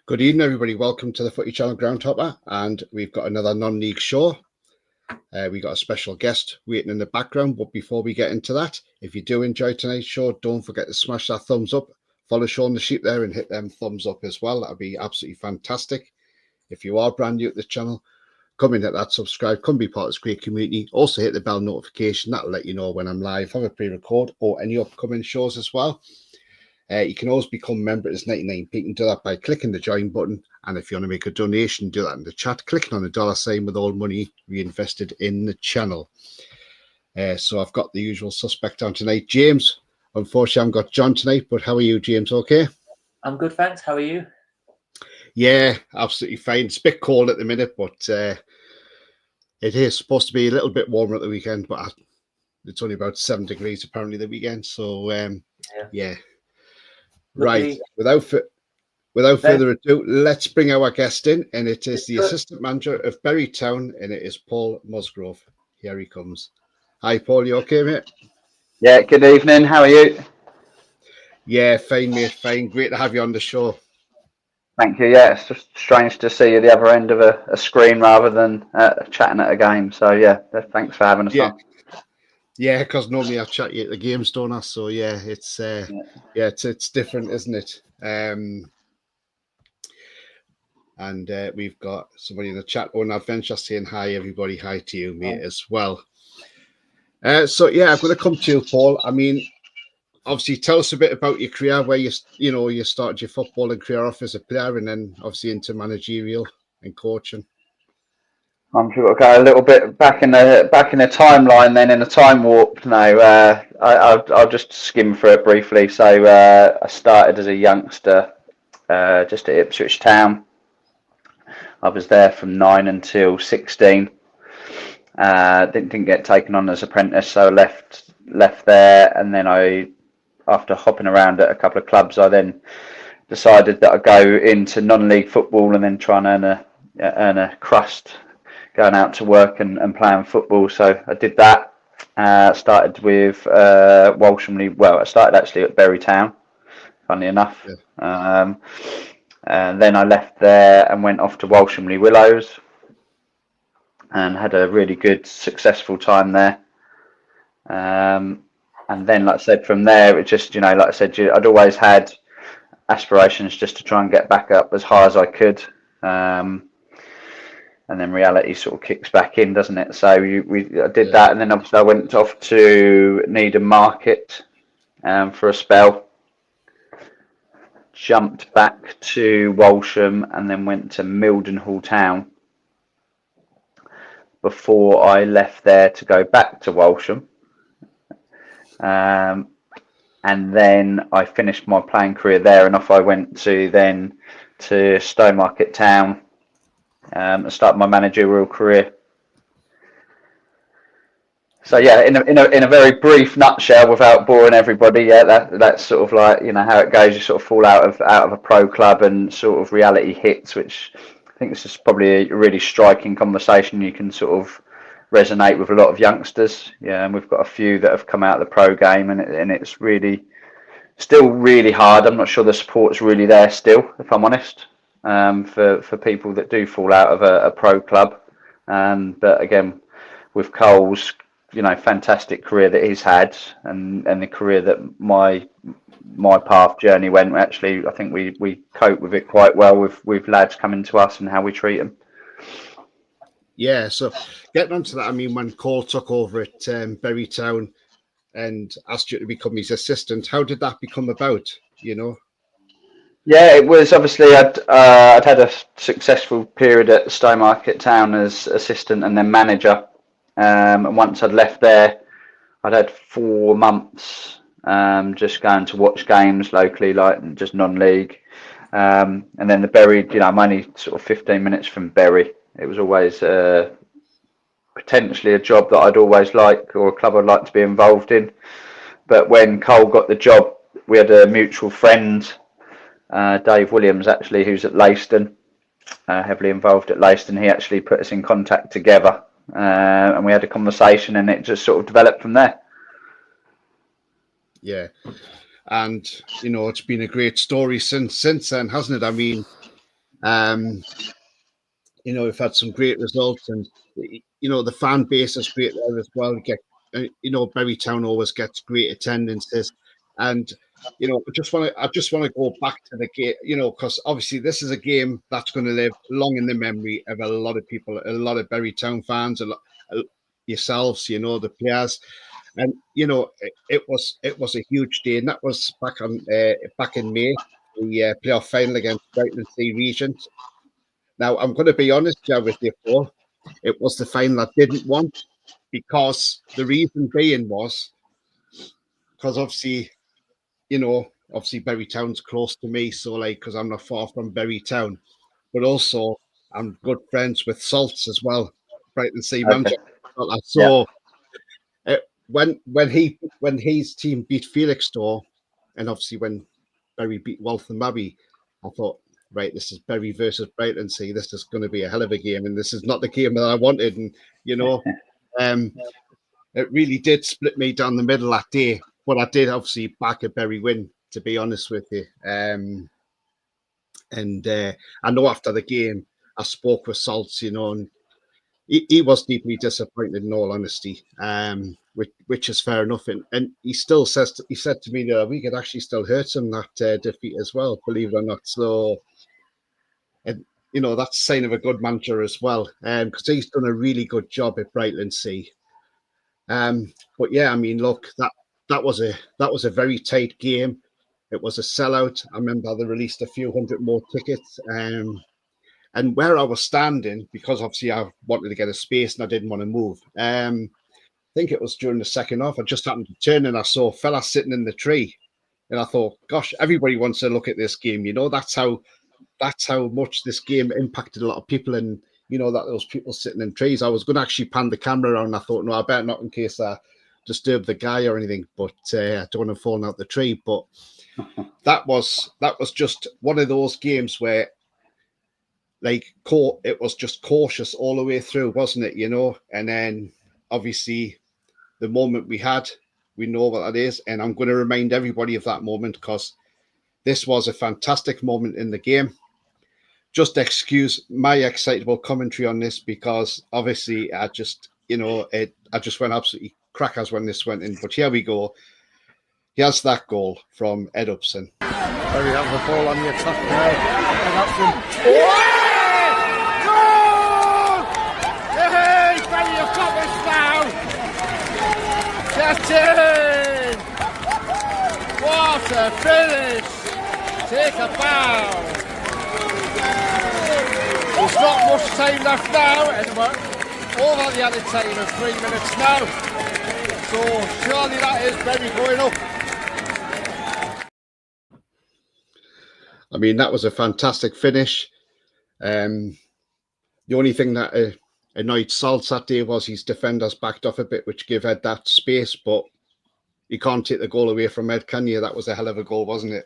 Good evening, everybody. Welcome to the Footy Channel Groundhopper, and we've got another non-league show. We got a special guest waiting in the background, but before we get into that, if you do enjoy tonight's show, don't forget to smash that thumbs up. Follow Sean the Sheep there and hit them thumbs up as well. That'd be absolutely fantastic. If you are brand new at the channel, come in, hit that subscribe, come be part of this great community. Also hit the bell notification. That'll let you know when I'm live, have a pre-record or any upcoming shows as well. You can always become a member. It's 99p. You can do that by clicking the join button. And if you want to make a donation, do that in the chat, clicking on the dollar sign with all money reinvested in the channel. So I've got the usual suspect on tonight. James, unfortunately, I've got John tonight, but how are you, James? Okay? I'm good, thanks. How are you? Yeah, absolutely fine. It's a bit cold at the minute, but it is supposed to be a little bit warmer at the weekend, but it's only about 7 degrees apparently the weekend. So, yeah. Right. Without further ado, let's bring our guest in, and it is the assistant manager of Bury Town, and it is Paul Musgrove. Here he comes. Hi, Paul. You okay, mate? Yeah. Good evening. How are you? Yeah, fine, mate. Fine. Great to have you on the show. Thank you. Yeah, it's just strange to see you the other end of a screen rather than chatting at a game. So yeah, thanks for having us on. Yeah, because normally I chat you at the games, don't I? So yeah, it's it's different, isn't it? And we've got somebody in the chat on Adventure saying hi, everybody. Hi to you, mate, as well. So yeah, I'm going to come to you, Paul. I mean, obviously, tell us a bit about your career, where you started your footballing career off as a player, and then obviously into managerial and coaching. I'm sure we'll go a little bit back in the timeline, then in a time warp. No, I'll just skim through it briefly. So I started as a youngster, just at Ipswich Town. I was there from 9 until 16. Didn't get taken on as apprentice, so I left there, and then after hopping around at a couple of clubs, I then decided that I'd go into non-league football and then try and earn a crust going out to work and playing football. So I did that. Started with Walshamley. Well, I started actually at Bury Town, funny enough. Yeah. And then I left there and went off to Walshamley Willows and had a really good, successful time there. And then, like I said, from there, it just, like I said, I'd always had aspirations just to try and get back up as high as I could. And then reality sort of kicks back in, doesn't it? So I did that, and then obviously I went off to Needham Market for a spell. Jumped back to Walsham, and then went to Mildenhall Town before I left there to go back to Walsham. And then I finished my playing career there, and off I went to Stowmarket Town and start my managerial career. So yeah, in a very brief nutshell, without boring everybody, that's sort of like how it goes. You sort of fall out of a pro club, and sort of reality hits, which I think this is probably a really striking conversation. You can sort of resonate with a lot of youngsters. Yeah, and we've got a few that have come out of the pro game, and it's really still really hard. I'm not sure the support's really there still, if I'm honest, for people that do fall out of a pro club. But again, with Cole's fantastic career that he's had, and the career that my path journey went, actually I think we cope with it quite well with lads coming to us and how we treat them. Yeah, so getting onto that, I mean, when Cole took over at Bury Town and asked you to become his assistant, how did that become about? Yeah, it was obviously I'd had a successful period at Stowmarket Town as assistant and then manager. And once I'd left there, I'd had 4 months just going to watch games locally, like just non-league. And then the Bury, I'm only sort of 15 minutes from Bury. It was always potentially a job that I'd always like, or a club I'd like to be involved in. But when Cole got the job, we had a mutual friend, Dave Williams, actually, who's at Leiston, heavily involved at Leiston. He actually put us in contact together. And we had a conversation, and it just sort of developed from there. Yeah, and it's been a great story since then, hasn't it? I mean, We've had some great results, and the fan base is great there as well. Berrytown always gets great attendances, and I just want to go back to the game, because obviously this is a game that's going to live long in the memory of a lot of people, a lot of Berrytown fans, yourselves, the players, and it was a huge day, and that was back in May, the playoff final against Brighton and Sea Regent. Now, I'm going to be honest here with you, Paul. It was the final I didn't want, because the reason being was because obviously Berrytown's close to me, so because I'm not far from Berrytown, but also I'm good friends with Salts as well, Brighton Sea manager. So when his team beat Felixstowe, and obviously when Bury beat Waltham Abbey, I thought, right, this is Bury versus Brighton Sea. This is going to be a hell of a game, and this is not the game that I wanted. And it really did split me down the middle that day. But I did obviously back a Bury win, to be honest with you. And I know after the game, I spoke with Salts, and he was deeply disappointed, in all honesty, which is fair enough. And he still said to me the other week, it actually still hurts him, that defeat as well, believe it or not. So, and that's a sign of a good manager as well, because he's done a really good job at Brightland Sea. But yeah, I mean, look, that was a very tight game. It was a sellout. I remember they released a few hundred more tickets. And where I was standing, because obviously I wanted to get a space and I didn't want to move. I think it was during the second half. I just happened to turn and I saw a fella sitting in the tree, and I thought, "Gosh, everybody wants to look at this game." That's how much this game impacted a lot of people, and that those people sitting in trees. I was going to actually pan the camera around. And I thought, no, I better not, in case I disturb the guy or anything. But I don't want to fall out the tree. But that was just one of those games where, it was just cautious all the way through, wasn't it? And then obviously the moment we know what that is, and I'm going to remind everybody of that moment, because this was a fantastic moment in the game. Just excuse my excitable commentary on this, because obviously I just went absolutely crackers when this went in. But here we go. Here's that goal from Ed Upson. There we have the ball on the attack now. Ed Upson. You've got this now. Get in! What a finish! Take a bow. There's not much time left now, anymore. Over the added time of 3 minutes now. So surely that is Bury going up. I mean, that was a fantastic finish. The only thing that annoyed Salts that day was his defenders backed off a bit, which gave Ed that space, but you can't take the goal away from Ed, can you? That was a hell of a goal, wasn't it?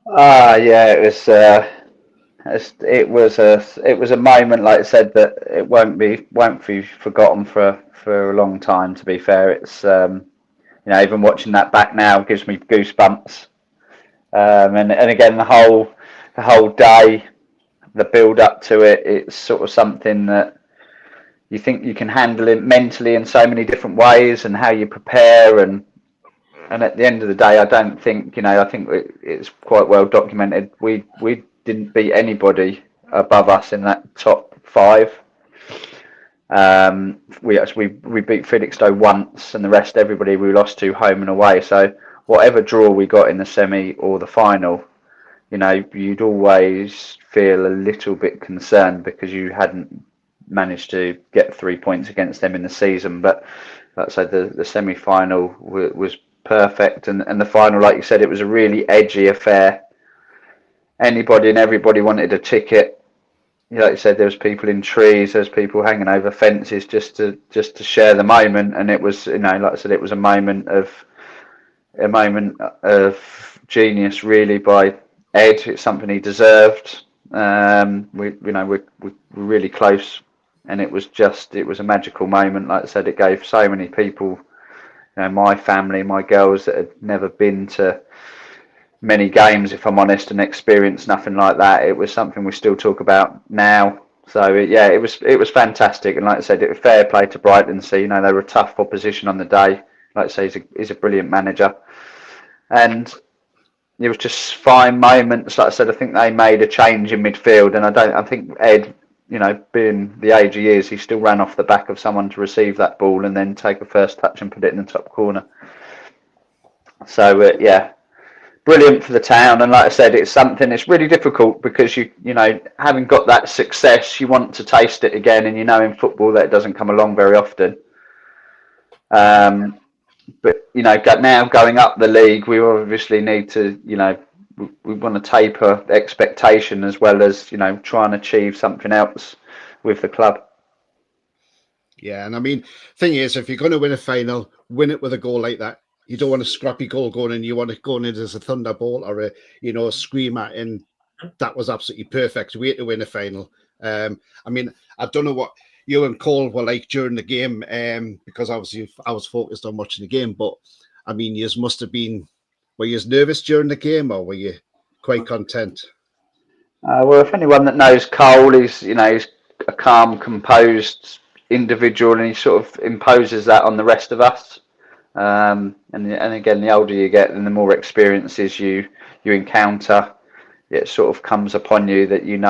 Yeah, it was a moment, like I said, that it won't be forgotten for a long time. To be fair, it's even watching that back now gives me goosebumps. And again, the whole day, the build up to it, it's sort of something that you think you can handle it mentally in so many different ways, and how you prepare, and at the end of the day, I don't think, I think it's quite well documented. We didn't beat anybody above us in that top 5. We beat Felixstowe once, and the rest, everybody we lost to home and away. So whatever draw we got in the semi or the final, you'd always feel a little bit concerned because you hadn't managed to get 3 points against them in the season. But like I said, the semi-final was perfect, and the final, like you said, it was a really edgy affair. Anybody and everybody wanted a ticket. Like you said, there was people in trees, there's people hanging over fences just to share the moment, and it was, like I said, it was a moment of genius, really, by Ed. It's something he deserved. We're really close, and it was a magical moment. Like I said, it gave so many people, my family, my girls that had never been to many games, if I'm honest, and experienced nothing like that. It was something we still talk about now. So it was fantastic, and like I said, it was fair play to Brighton. So they were a tough opposition on the day. Like I say, he's a brilliant manager, and it was just fine moments. Like I said, I think they made a change in midfield, and I think Ed, being the age he is, he still ran off the back of someone to receive that ball and then take a first touch and put it in the top corner. So brilliant for the town. And like I said, it's really difficult because having got that success, you want to taste it again, and in football that doesn't come along very often. But now going up the league, we obviously need to we want to taper expectation as well as try and achieve something else with the club. Yeah, and I mean, thing is, if you're going to win a final, win it with a goal like that. You don't want a scrappy goal going in. You want it going in as a thunderbolt or a screamer. And that was absolutely perfect way to win a final. I mean, I don't know what you and Cole were like during the game, because obviously I was focused on watching the game. But I mean, you must have been. Were you nervous during the game, or were you quite content? Well, if anyone that knows Cole, he's a calm, composed individual, and he sort of imposes that on the rest of us. And again, the older you get, and the more experiences you encounter, it sort of comes upon you that you've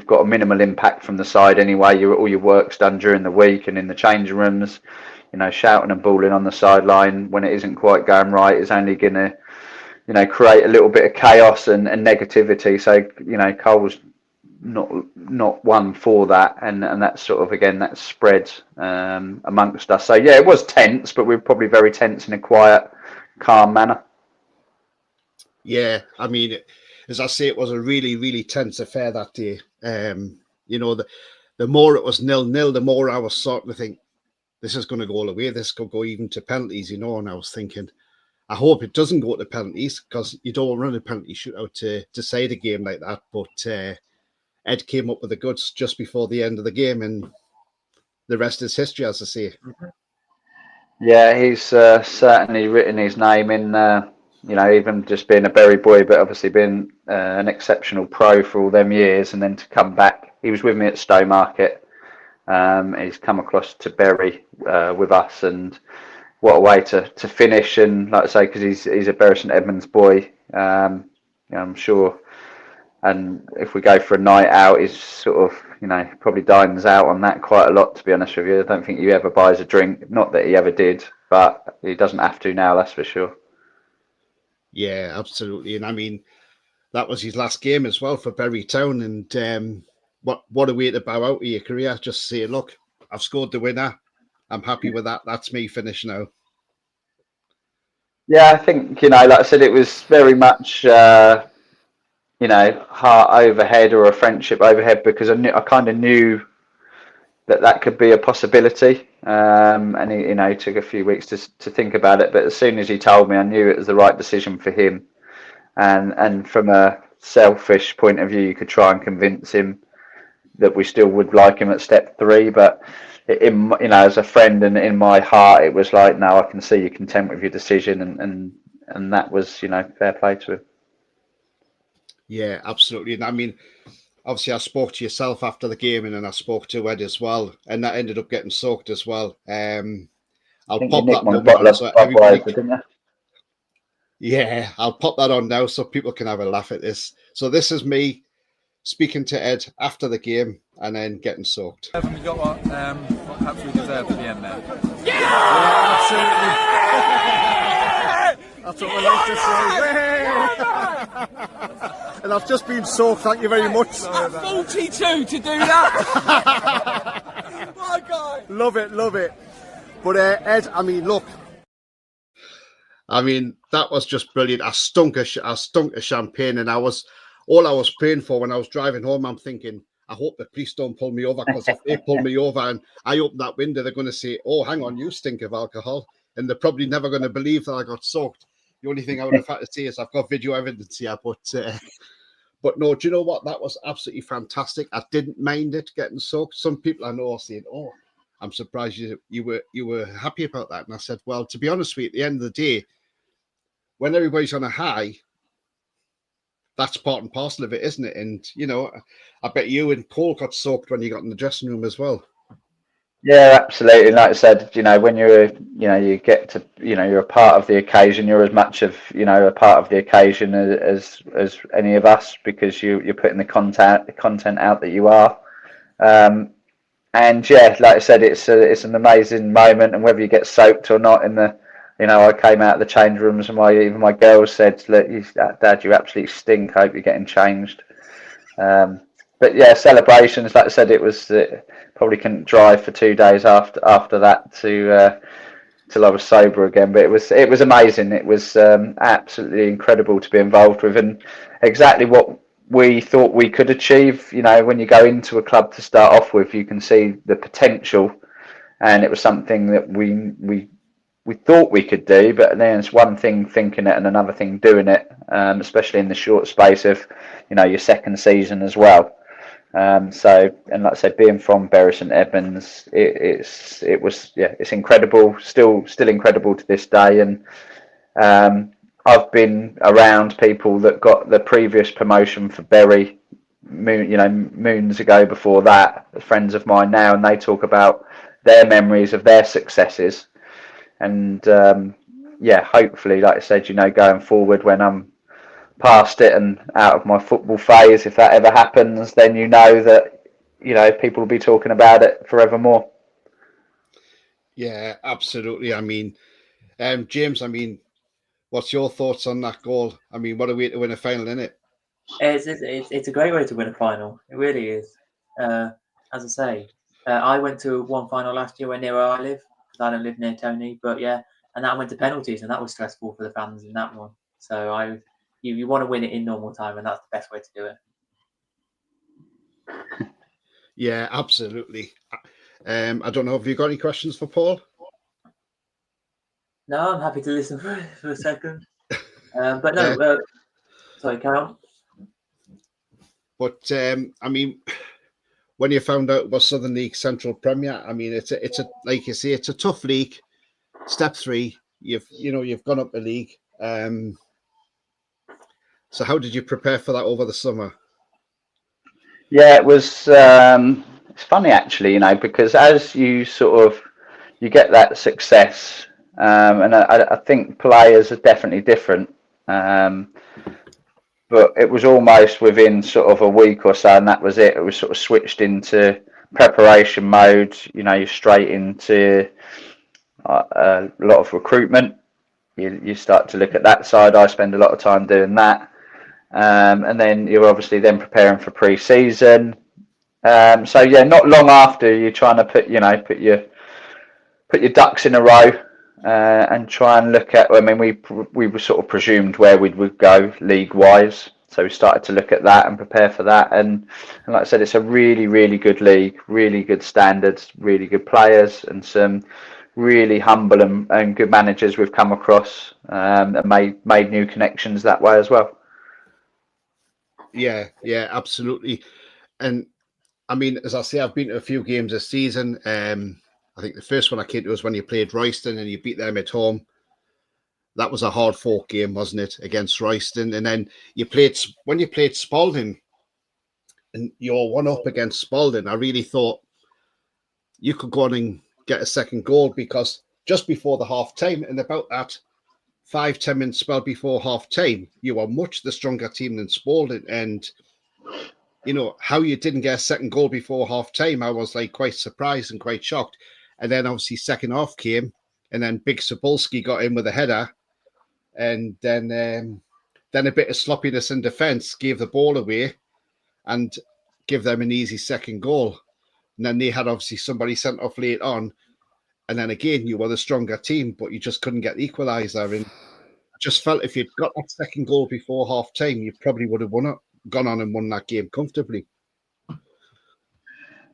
got a minimal impact from the side anyway. All your work's done during the week and in the changing rooms. Shouting and bawling on the sideline when it isn't quite going right is only going to create a little bit of chaos and negativity. So Cole's not one for that, and that's sort of again that spread amongst us. So it was tense, but we were probably very tense in a quiet, calm manner. Yeah, I mean, as I say, it was a really, really tense affair that day. The more it was 0-0, the more I was starting to think this is going to go all the way. This could go even to penalties, and I was thinking, I hope it doesn't go to penalties, because you don't run a penalty shootout to side a game like that. But Ed came up with the goods just before the end of the game, and the rest is history, as I say. Yeah, he's certainly written his name in, even just being a Bury boy, but obviously being an exceptional pro for all them years, and then to come back. He was with me at Stowmarket. He's come across to Bury with us, and what a way to finish. And like I say, because he's a Bury St Edmunds boy, I'm sure. And if we go for a night out, he's sort of, probably dines out on that quite a lot, to be honest with you. I don't think he ever buys a drink. Not that he ever did, but he doesn't have to now, that's for sure. Yeah, absolutely. And I mean, that was his last game as well for Bury Town. And what a way to bow out of your career. Just say, look, I've scored the winner. I'm happy with that. That's me finished now. Yeah, I think, like I said, it was very much... heart overhead or a friendship overhead, because I kind of knew that could be a possibility. And he took a few weeks to think about it. But as soon as he told me, I knew it was the right decision for him. And from a selfish point of view, you could try and convince him that we still would like him at step 3. But as a friend and in my heart, it was like, no, I can see you're content with your decision, and that was fair play to him. Yeah, absolutely. And I mean, obviously I spoke to yourself after the game, and then I spoke to Ed as well, and that ended up getting soaked as well. I'll pop that moment on so everybody... didn't you? Yeah, I'll pop that on now so people can have a laugh at this. So this is me speaking to Ed after the game and then getting soaked. We got what perhaps we deserved at the end there. Yeah, absolutely. That's what we like to say. And I've just been soaked, thank you very much. At 42 to do that. My God. Love it. But Ed, I mean, look. I mean, that was just brilliant. I stunk of champagne, and all I was praying for when I was driving home, I'm thinking, I hope the police don't pull me over, because if they pull me over and I open that window, they're going to say, oh, hang on, you stink of alcohol. And they're probably never going to believe that I got soaked. The only thing I would have had to say is I've got video evidence here, but no, do you know what? That was absolutely fantastic. I didn't mind it getting soaked. Some people I know are saying, oh, I'm surprised you were happy about that. And I said, well, to be honest with you, at the end of the day, when everybody's on a high, that's part and parcel of it, isn't it? And, you know, I bet you and Paul got soaked when you got in the dressing room as well. Yeah, absolutely. Like I said, you know, when you get to, you're a part of the occasion. You're as much of, a part of the occasion as any of us, because you're putting the content out that you are. And yeah, like I said, it's an amazing moment. And whether you get soaked or not in the, I came out of the change rooms and even my girls said, "Look, Dad, you absolutely stink. I hope you're getting changed." But yeah, celebrations. Like I said, it was probably couldn't drive for 2 days after that till I was sober again. But it was amazing. It was absolutely incredible to be involved with, and exactly what we thought we could achieve. When you go into a club to start off with, you can see the potential, and it was something that we thought we could do. But then it's one thing thinking it and another thing doing it, especially in the short space of your second season as well. So, and like I said, being from Bury St Edmunds, it's incredible, still incredible to this day. And I've been around people that got the previous promotion for Bury, moons ago before that, friends of mine now, and they talk about their memories of their successes. And hopefully, like I said, going forward, when I'm past it and out of my football phase, if that ever happens, then that people will be talking about it forevermore. Yeah, absolutely. I mean, James, what's your thoughts on that goal? I mean, what a way to win a final, isn't it? It's a great way to win a final. It really is. As I say, I went to one final last year near where I live, because I don't live near Tony. But yeah, and that went to penalties, and that was stressful for the fans in that one. So you want to win it in normal time, and that's the best way to do it. Yeah, absolutely. I don't know. Have you got any questions for Paul? No, I'm happy to listen for a second. But no, sorry, carry on. But when you found out it was Southern League Central Premier, it's a like you say, it's a tough league. Step 3, you've gone up a league. So how did you prepare for that over the summer? Yeah, it was. It's funny actually, because as you get that success, and I think players are definitely different. But it was almost within sort of a week or so, and that was it. It was sort of switched into preparation mode. You're straight into a lot of recruitment. You start to look at that side. I spend a lot of time doing that. And then you're obviously then preparing for pre-season. So yeah, not long after, you're trying to put your ducks in a row, and try and look at. We were sort of presumed where we would go league wise, so we started to look at that and prepare for that. And like I said, it's a really, really good league, really good standards, really good players, and some really humble and good managers we've come across, and made new connections that way as well. Yeah, absolutely. And as I say, I've been to a few games this season. I think the first one I came to was when you played Royston and you beat them at home. That was a hard fought game, wasn't it, against Royston? And then when you played Spalding and you're 1-up against Spalding, I really thought you could go on and get a second goal, because just before the half time, and about that 5-10 minute spell before half time, you were much the stronger team than Spalding. And how you didn't get a second goal before half time, I was quite surprised and quite shocked. And then obviously second half came, and then Big Sapolsky got in with a header, and then a bit of sloppiness in defence gave the ball away and give them an easy second goal. And then they had obviously somebody sent off late on, and then again you were the stronger team, but you just couldn't get the equaliser. And I just felt if you'd got that second goal before half time, you probably would have gone on and won that game comfortably.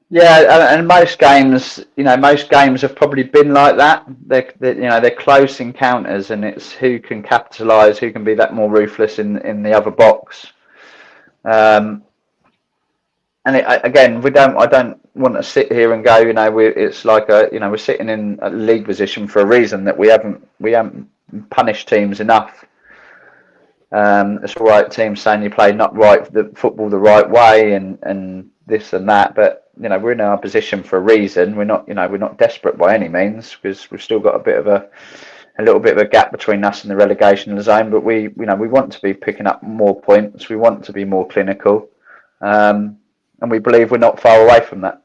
Yeah, and most games have probably been like that. They're close encounters, and it's who can capitalise, who can be that more ruthless in the other box. And again, I don't want to sit here and go, it's like we're sitting in a league position for a reason, that we haven't punished teams enough. It's all right, teams saying you played not right the football the right way and this and that, but we're in our position for a reason. We're not desperate by any means, because we've still got a little bit of a gap between us and the relegation zone. But we want to be picking up more points. We want to be more clinical, and we believe we're not far away from that.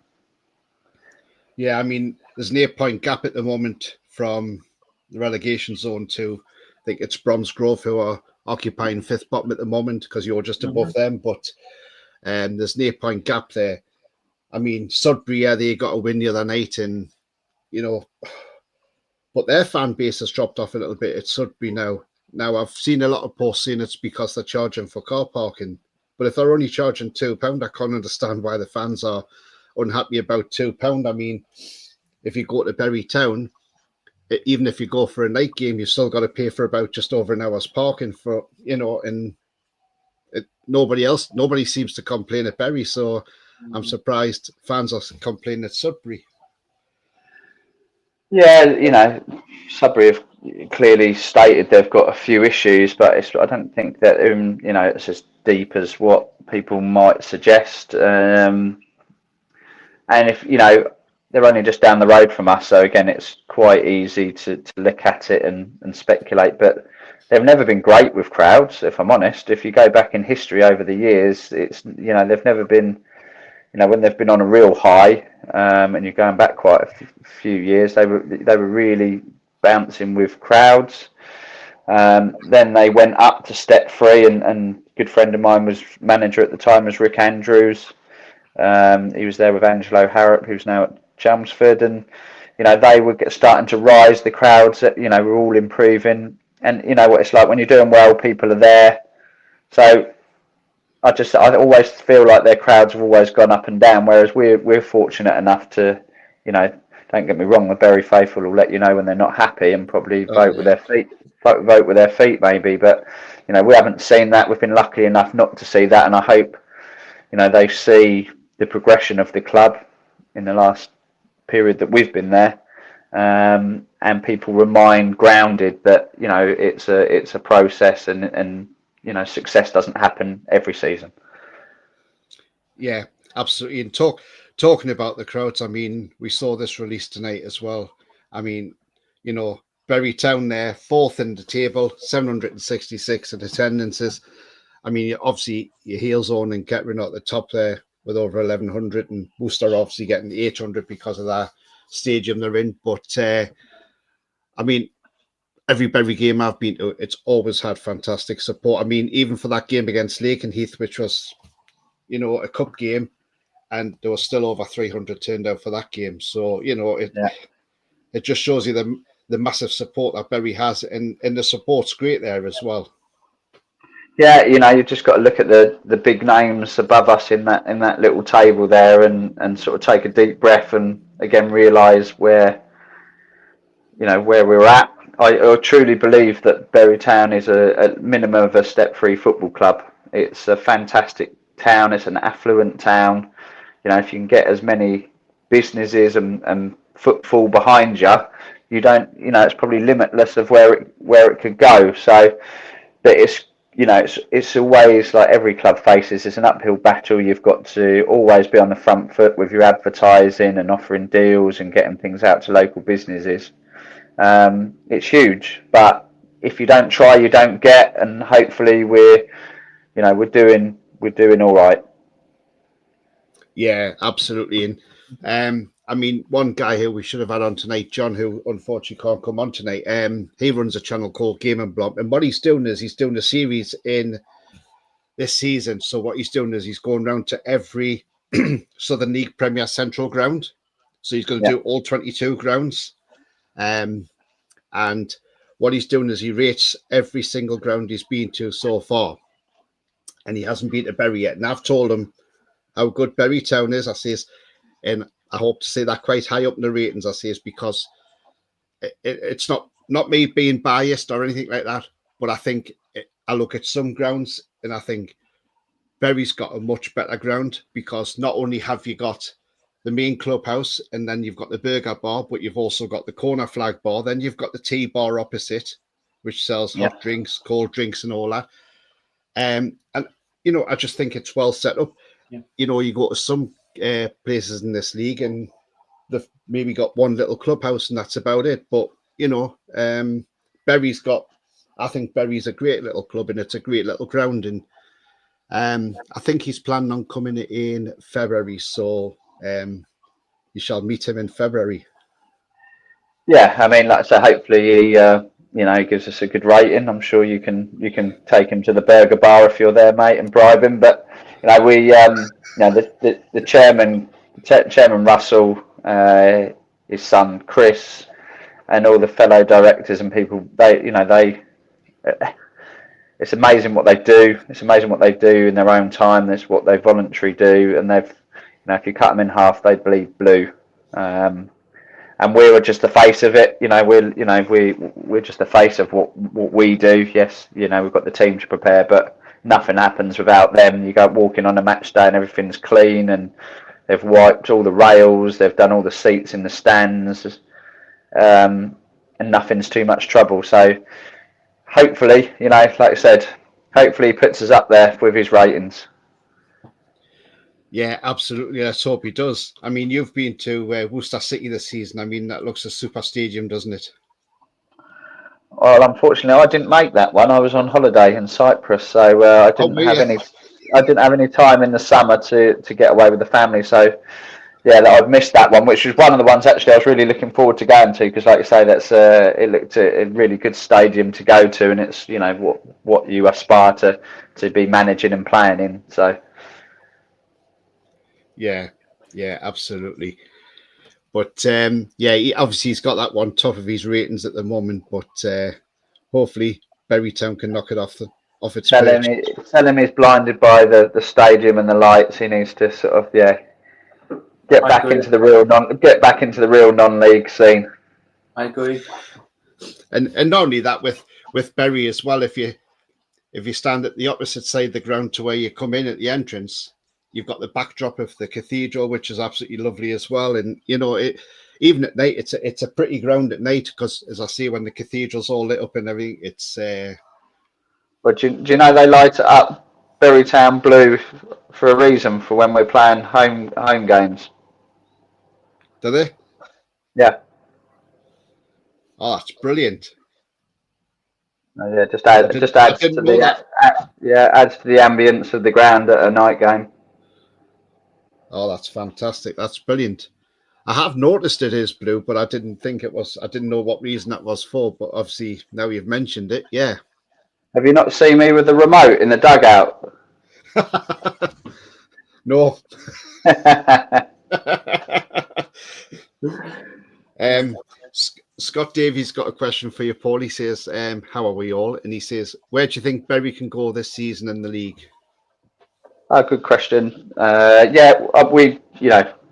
Yeah, I mean, there's an 8-point gap at the moment from the relegation zone to, I think it's Musgrove, who are occupying 5th bottom at the moment, because you're just above them. But there's an 8-point gap there. I mean, Sudbury, yeah, they got a win the other night, and but their fan base has dropped off a little bit at Sudbury now. Now, I've seen a lot of posts saying it's because they're charging for car parking. But if they're only charging £2, I can't understand why the fans are unhappy about £2. I mean, if you go to Bury Town, even if you go for a night game, you've still got to pay for about just over an hour's parking for, and nobody seems to complain at Bury. So I'm surprised fans are complaining at Sudbury. Yeah, Sudbury have clearly stated they've got a few issues, but I don't think that it's as deep as what people might suggest. And if they're only just down the road from us, so again, it's quite easy to look at it and speculate. But they've never been great with crowds, if I'm honest. If you go back in history over the years, it's they've never been. When they've been on a real high, and you're going back quite a few years, they were really bouncing with crowds. Then they went up to step 3, and a good friend of mine was manager at the time, was Rick Andrews. He was there with Angelo Harrop, who's now at Chelmsford, and they were starting to rise. The crowds, were all improving, and what it's like when you're doing well, people are there. So I always feel like their crowds have always gone up and down, whereas we're fortunate enough to, don't get me wrong, the Bury faithful will let you know when they're not happy and probably vote with their feet maybe, but we haven't seen that. We've been lucky enough not to see that, and I hope they see the progression of the club in the last period that we've been there, and people remain grounded that it's a process, and success doesn't happen every season. Yeah, absolutely. And talking about the crowds, I mean, we saw this release tonight as well. I mean, Bury Town there, 4th in the table, 766 in attendances. I mean, obviously your Heels on and Kettering at the top there with over 1,100, and Worcester obviously getting 800 because of that stadium they're in. But I mean, every Bury game I've been to, it's always had fantastic support. I mean, even for that game against Lakenheath, which was, a cup game, and there was still over 300 turned out for that game. So, it just shows you the massive support that Bury has, and the support's great there as well. Yeah, you've just got to look at the big names above us in that little table there, and sort of take a deep breath and again realise where we're at. I truly believe that Bury Town is a minimum of a step 3 football club. It's a fantastic town. It's an affluent town. If you can get as many businesses and footfall behind you, you don't. It's probably limitless of where it could go. So, but it's always like every club faces. It's an uphill battle. You've got to always be on the front foot with your advertising and offering deals and getting things out to local businesses. It's huge, but if you don't try, you don't get, and hopefully we're doing all right. Yeah, absolutely. And I mean, one guy who we should have had on tonight, John, who unfortunately can't come on tonight. He runs a channel called Game and Blob, and what he's doing is he's doing a series in this season. So what he's doing is he's going around to every Southern League Premier Central ground. So he's going to do all 22 grounds. And what he's doing is he rates every single ground he's been to so far. And he hasn't been to Bury yet. And I've told him how good Bury Town is. I says, and I hope to say that quite high up in the ratings. I says, because it's not me being biased or anything like that, but I think I look at some grounds and I think Bury's got a much better ground, because not only have you got the main clubhouse and then you've got the burger bar, but you've also got the corner flag bar. Then you've got the tea bar opposite, which sells hot drinks, cold drinks and all that. And I just think it's well set up. Yeah. You go to some places in this league and they've maybe got one little clubhouse and that's about it. But I think Bury's a great little club and it's a great little ground. And I think he's planning on coming in February, so you shall meet him in February. Yeah, I mean, like I say, hopefully he gives us a good rating. I'm sure you can take him to the burger bar if you're there, mate, and bribe him. But the chairman Russell, his son Chris, and all the fellow directors and people, it's amazing what they do. It's amazing what they do in their own time. That's what they voluntarily do, and if you cut them in half, they bleed blue. And we were just the face of it. We're just the face of what we do. Yes, we've got the team to prepare, but nothing happens without them. You go walking on a match day and everything's clean, and they've wiped all the rails, they've done all the seats in the stands, and nothing's too much trouble. So hopefully, like I said, hopefully he puts us up there with his ratings. Yeah, absolutely. Let's hope he does. I mean, you've been to Worcester City this season. I mean, that looks a super stadium, doesn't it? Well, unfortunately, I didn't make that one. I was on holiday in Cyprus, so I didn't have any time in the summer to get away with the family. So yeah, I've missed that one, which was one of the ones actually I was really looking forward to going to, because, like you say, that's it looked a really good stadium to go to, and it's what you aspire to be managing and playing in. So. Yeah, absolutely. But obviously he's got that one top of his ratings at the moment. But hopefully Berrytown can knock it off its perch. Tell him he's blinded by the stadium and the lights. He needs to sort of get back into the real non-league scene. I agree. And not only that, with Bury as well. If you stand at the opposite side of the ground to where you come in at the entrance, you've got the backdrop of the cathedral, which is absolutely lovely as well. And even at night, it's a pretty ground at night, because, as I see, when the cathedral's all lit up and everything, it's. But do you know they light it up Berrytown blue for a reason, for when we're playing home games? Do they? Yeah. Oh, it's brilliant. Yeah, adds to the ambience of the ground at a night game. Oh, that's fantastic. That's brilliant. I have noticed it is blue, but I didn't think it was. I didn't know what reason that was for, but obviously now you've mentioned it, yeah. Have you not seen me with the remote in the dugout? No. Scott Davies got a question for you, Paul. He says, how are we all? And he says, where do you think Bury can go this season in the league? Good question. We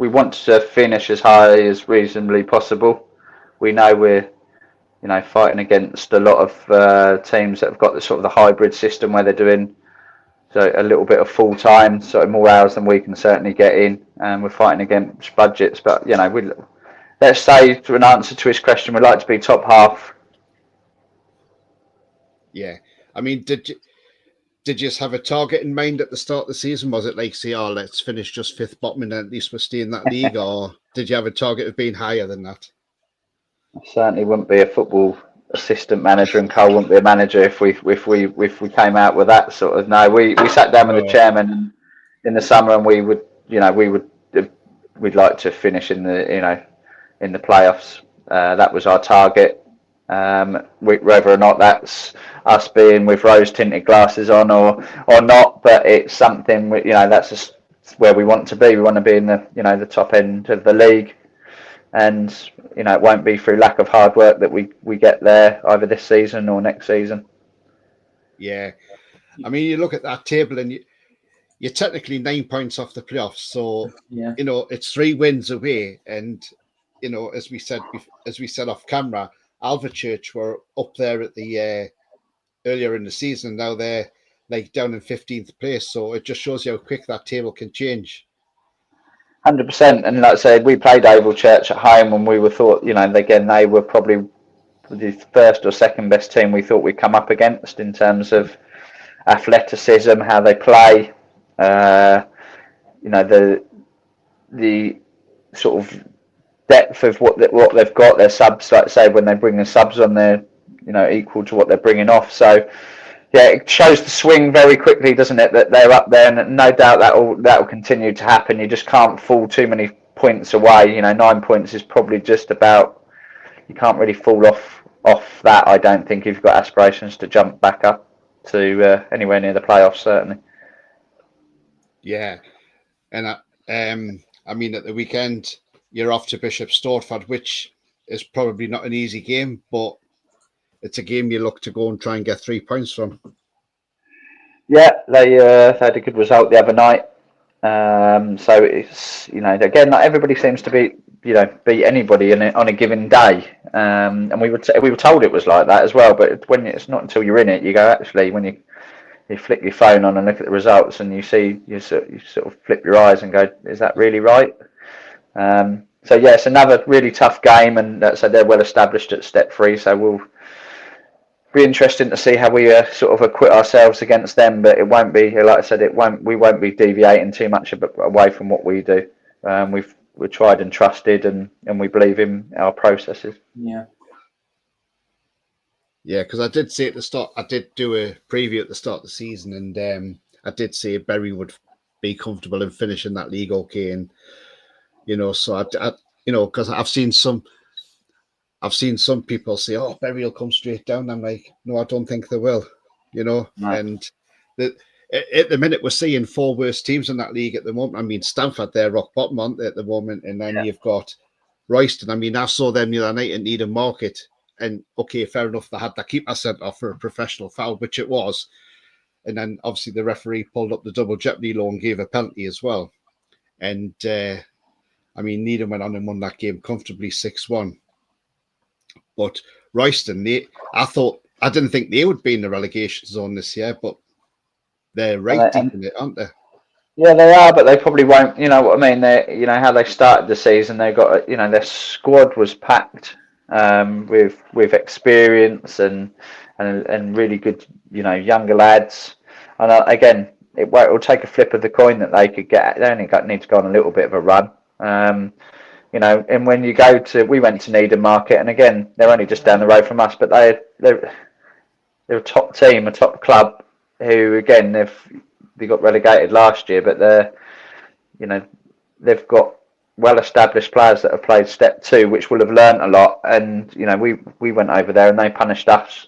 want to finish as high as reasonably possible. We know we're, fighting against a lot of teams that have got the sort of the hybrid system where they're doing a little bit of full time, sort of more hours than we can certainly get in, and we're fighting against budgets. But let's say, to an answer to his question, we'd like to be top half. Yeah, I mean, did you just have a target in mind at the start of the season? Was it like, say, let's finish just fifth bottom and at least we'll stay in that league? Or did you have a target of being higher than that? I certainly wouldn't be a football assistant manager, and Cole wouldn't be a manager if we came out with that sort of. No, we sat down with the chairman in the summer, and we'd like to finish in the playoffs. That was our target. Whether or not that's us being with rose tinted glasses on or not, but it's something that's just where we want to be. We want to be in the top end of the league, and it won't be through lack of hard work that we get there either this season or next season. Yeah, I mean, you look at that table and you're technically 9 points off the playoffs, so yeah. It's 3 wins away, and as we said off camera, Alvechurch were up there at the earlier in the season. Now they're like down in 15th place, so it just shows you how quick that table can change. 100%. And like I said, we played Alvechurch at home, and we were thought, again, they were probably the first or second best team we thought we'd come up against in terms of athleticism, how they play, the sort of depth of what they've got. Their subs, like I say, when they bring the subs on, they're equal to what they're bringing off. So yeah, it shows the swing very quickly, doesn't it? That they're up there, and no doubt that will continue to happen. You just can't fall too many points away. 9 points is probably just about. You can't really fall off that. I don't think if you've got aspirations to jump back up to anywhere near the playoffs, certainly. Yeah, and I mean at the weekend you're off to Bishop Stortford, which is probably not an easy game, but it's a game you look to go and try and get 3 points from. Yeah, they had a good result the other night. So it's again, not everybody seems to beat anybody on a given day. And we were told it was like that as well. But when it's not until you're in it, you go, actually, when you flick your phone on and look at the results, and you sort of flip your eyes and go, is that really right? So yeah, it's another really tough game, and so they're well established at step 3. So we'll be interesting to see how we sort of acquit ourselves against them. But it won't be, like I said, we won't be deviating too much away from what we do. We're tried and trusted, and we believe in our processes. Yeah. Yeah, because I did say at the start, I did do a preview at the start of the season, and I did say Bury would be comfortable in finishing that league okay, and so I because I've seen some people say, "Oh, Bury will come straight down." I'm like, no, I don't think they will. No. And at the minute we're seeing 4 worst teams in that league at the moment. I mean, Stamford, they're rock bottom, aren't they, at the moment? And then you've got Royston. I mean, I saw them the other night at Needham Market, and okay, fair enough, they had their keeper sent off for a professional foul, which it was. And then obviously the referee pulled up the double jeopardy law and gave a penalty as well. And I mean, Needham went on and won that game comfortably 6-1. But Royston, I didn't think they would be in the relegation zone this year, but they're right deep in it, aren't they? Yeah, they are, but they probably won't. You know what I mean? They, how they started the season. They got, their squad was packed with experience and really good, younger lads. And again, it'll take a flip of the coin that they could get. They only need to go on a little bit of a run. And when you we went to Needham Market, and again, they're only just down the road from us, but they're a top team, a top club, who again they got relegated last year, but they've got well-established players that have played Step 2, which will have learnt a lot. And we went over there and they punished us.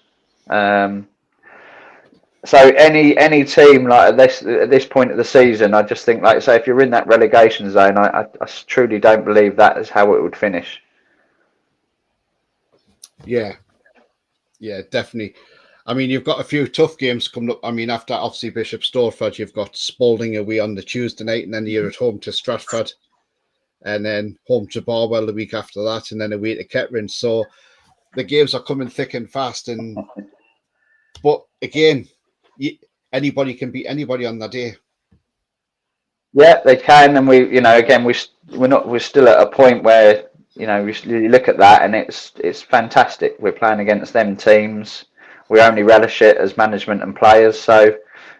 So any team like at this point of the season, I just think, like I say, if you're in that relegation zone, I truly don't believe that is how it would finish. Yeah, definitely. I mean, you've got a few tough games coming up. I mean, after obviously Bishop Stortford, you've got Spalding away on the Tuesday night, and then you're at home to Stratford, and then home to Barwell the week after that, and then away to Kettering. So the games are coming thick and fast. But again, anybody can beat anybody on that day. Yeah, they can, and we're still at a point where you look at that and it's fantastic. We're playing against them teams. We only relish it as management and players. So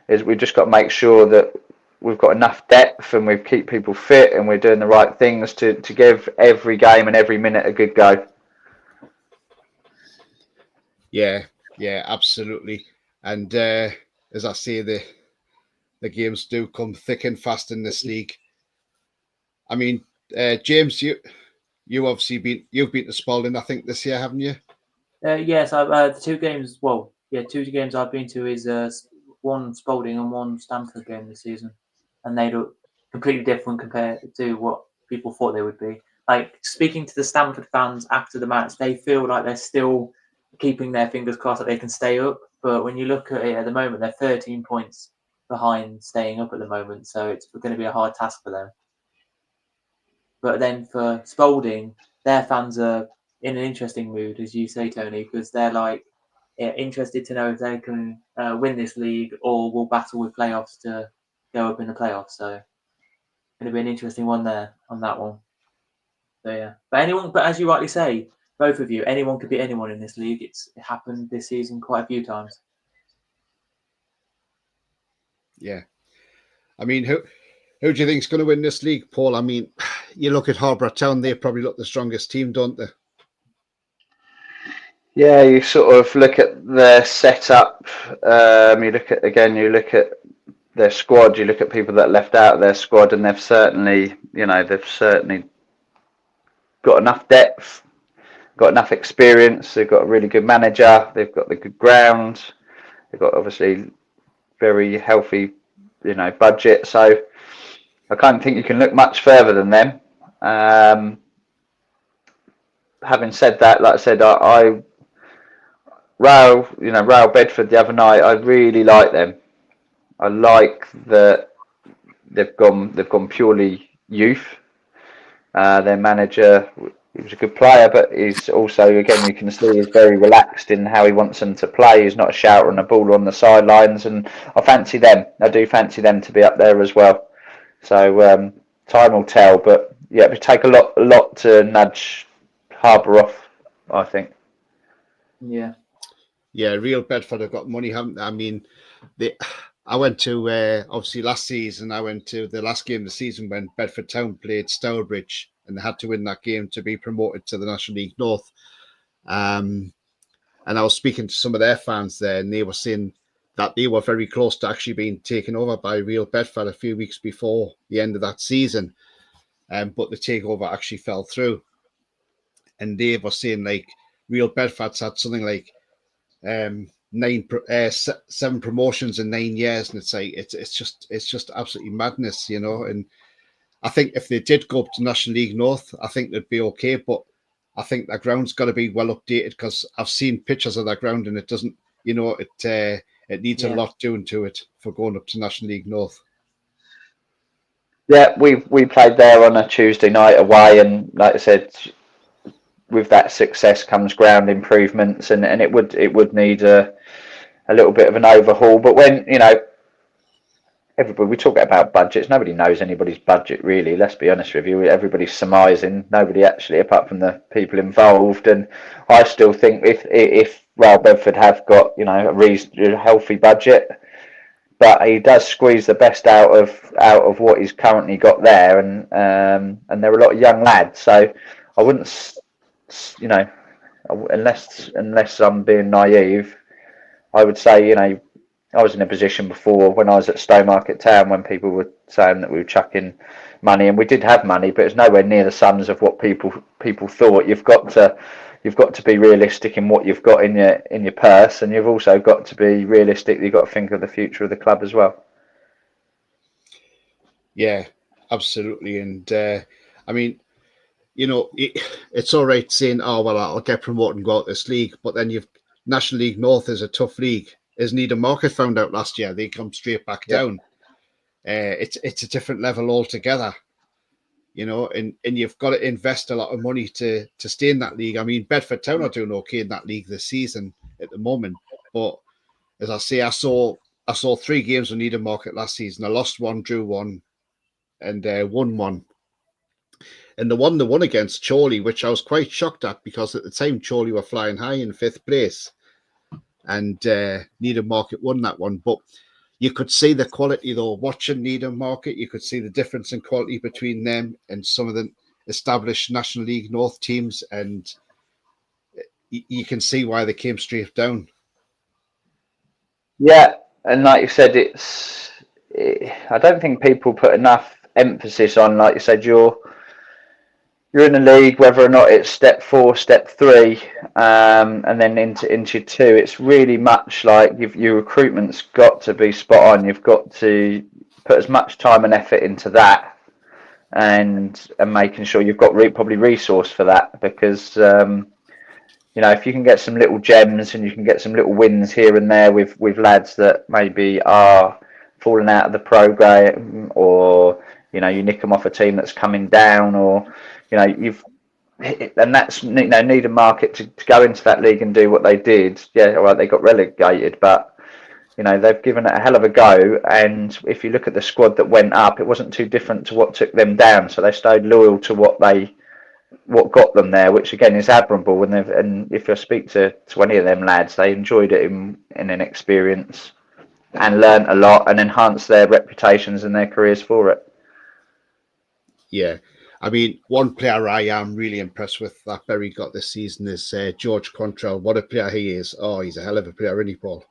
we've just got to make sure that we've got enough depth and we keep people fit and we're doing the right things to give every game and every minute a good go. Yeah, absolutely. And as I say, the games do come thick and fast in this league. I mean, James, you obviously you've been to Spalding, I think, this year, haven't you? Yes, I've the 2 games. Well, yeah, 2 games I've been to is one Spalding and one Stamford game this season, and they look completely different compared to what people thought they would be. Like, speaking to the Stamford fans after the match, they feel like they're still keeping their fingers crossed that they can stay up. But when you look at it at the moment, they're 13 points behind staying up at the moment, so it's going to be a hard task for them. But then for Spalding, their fans are in an interesting mood, as you say, Tony, because they're like interested to know if they can win this league or will battle with playoffs to go up in the playoffs. So it's going to be an interesting one there on that one. So yeah, but as you rightly say, both of you, anyone could beat anyone in this league. It happened this season quite a few times. Yeah. I mean, who do you think is going to win this league, Paul? I mean, you look at Harbour Town; they probably look the strongest team, don't they? Yeah, you sort of look at their setup. You look at their squad. You look at people that left out of their squad, and they've certainly got enough depth, got enough experience. They've got a really good manager. They've got the good ground. They've got obviously very healthy, budget. So I can't think you can look much further than them. Having said that, like I said, Rail Bedford the other night, I really like them. I like that they've gone purely youth. Their manager, he was a good player, but he's also, again, you can see he's very relaxed in how he wants them to play. He's not a shouter on the ball on the sidelines, and I fancy them. I do fancy them to be up there as well. So time will tell, but yeah, it would take a lot to nudge Harbour off, I think. Yeah. Yeah, Real Bedford have got money, haven't they? I mean, I went to, obviously last season, I went to the last game of the season when Bedford Town played Stourbridge, and they had to win that game to be promoted to the National League North. And I was speaking to some of their fans there, and they were saying that they were very close to actually being taken over by Real Bedford a few weeks before the end of that season. But the takeover actually fell through. And they were saying, like, Real Bedford's had something like 7 promotions in 9 years, and it's like it's just absolutely madness, And I think if they did go up to National League North, I think they'd be okay. But I think their ground's got to be well updated, because I've seen pictures of their ground and it doesn't, it needs a lot doing to it for going up to National League North. Yeah, we played there on a Tuesday night away, and like I said, with that success comes ground improvements, and it would need a little bit of an overhaul. But when we talk about budgets, nobody knows anybody's budget really. Let's be honest with you, everybody's surmising. Nobody actually, apart from the people involved. And I still think if Rail Bedford have got a healthy budget, but he does squeeze the best out of what he's currently got there, and there are a lot of young lads. So I wouldn't, unless I'm being naive, I would say, I was in a position before when I was at Stowmarket Town when people were saying that we were chucking money, and we did have money, but it's nowhere near the sums of what people thought. You've got to be realistic in what you've got in your purse, and you've also got to be realistic. You've got to think of the future of the club as well. Yeah, absolutely. And I mean, it's all right saying, "Oh well, I'll get promoted and go out this league," but then National League North is a tough league. As Needham Market found out last year, they come straight back down. It's a different level altogether, and you've got to invest a lot of money to stay in that league. I mean, Bedford Town are doing okay in that league this season at the moment, but as I say, I saw 3 games with Needham Market last season. I lost 1, drew 1, and won 1. And the one they won against Chorley, which I was quite shocked at, because at the time Chorley were flying high in 5th place. And Needham Market won that one. But you could see the quality, though. Watching Needham Market, you could see the difference in quality between them and some of the established National League North teams, and you can see why they came straight down. Yeah, and like you said, I don't think people put enough emphasis on, like you said, you're in a league, whether or not it's step 4, step 3, and then into 2. It's really much like your recruitment's got to be spot on. You've got to put as much time and effort into that, and making sure you've got probably resource for that, because if you can get some little gems and you can get some little wins here and there with lads that maybe are falling out of the program, or you nick them off a team that's coming down, or and that's Needham Market to go into that league and do what they did. Yeah, all right, they got relegated, but they've given it a hell of a go. And if you look at the squad that went up, it wasn't too different to what took them down. So they stayed loyal to what got them there, which again is admirable. And if you speak to any of them lads, they enjoyed it in an experience. and learnt a lot and enhanced their reputations and their careers for it. Yeah. I mean, one player I am really impressed with that Bury got this season is George Quantrell. What a player he is. Oh, he's a hell of a player, isn't he, Paul?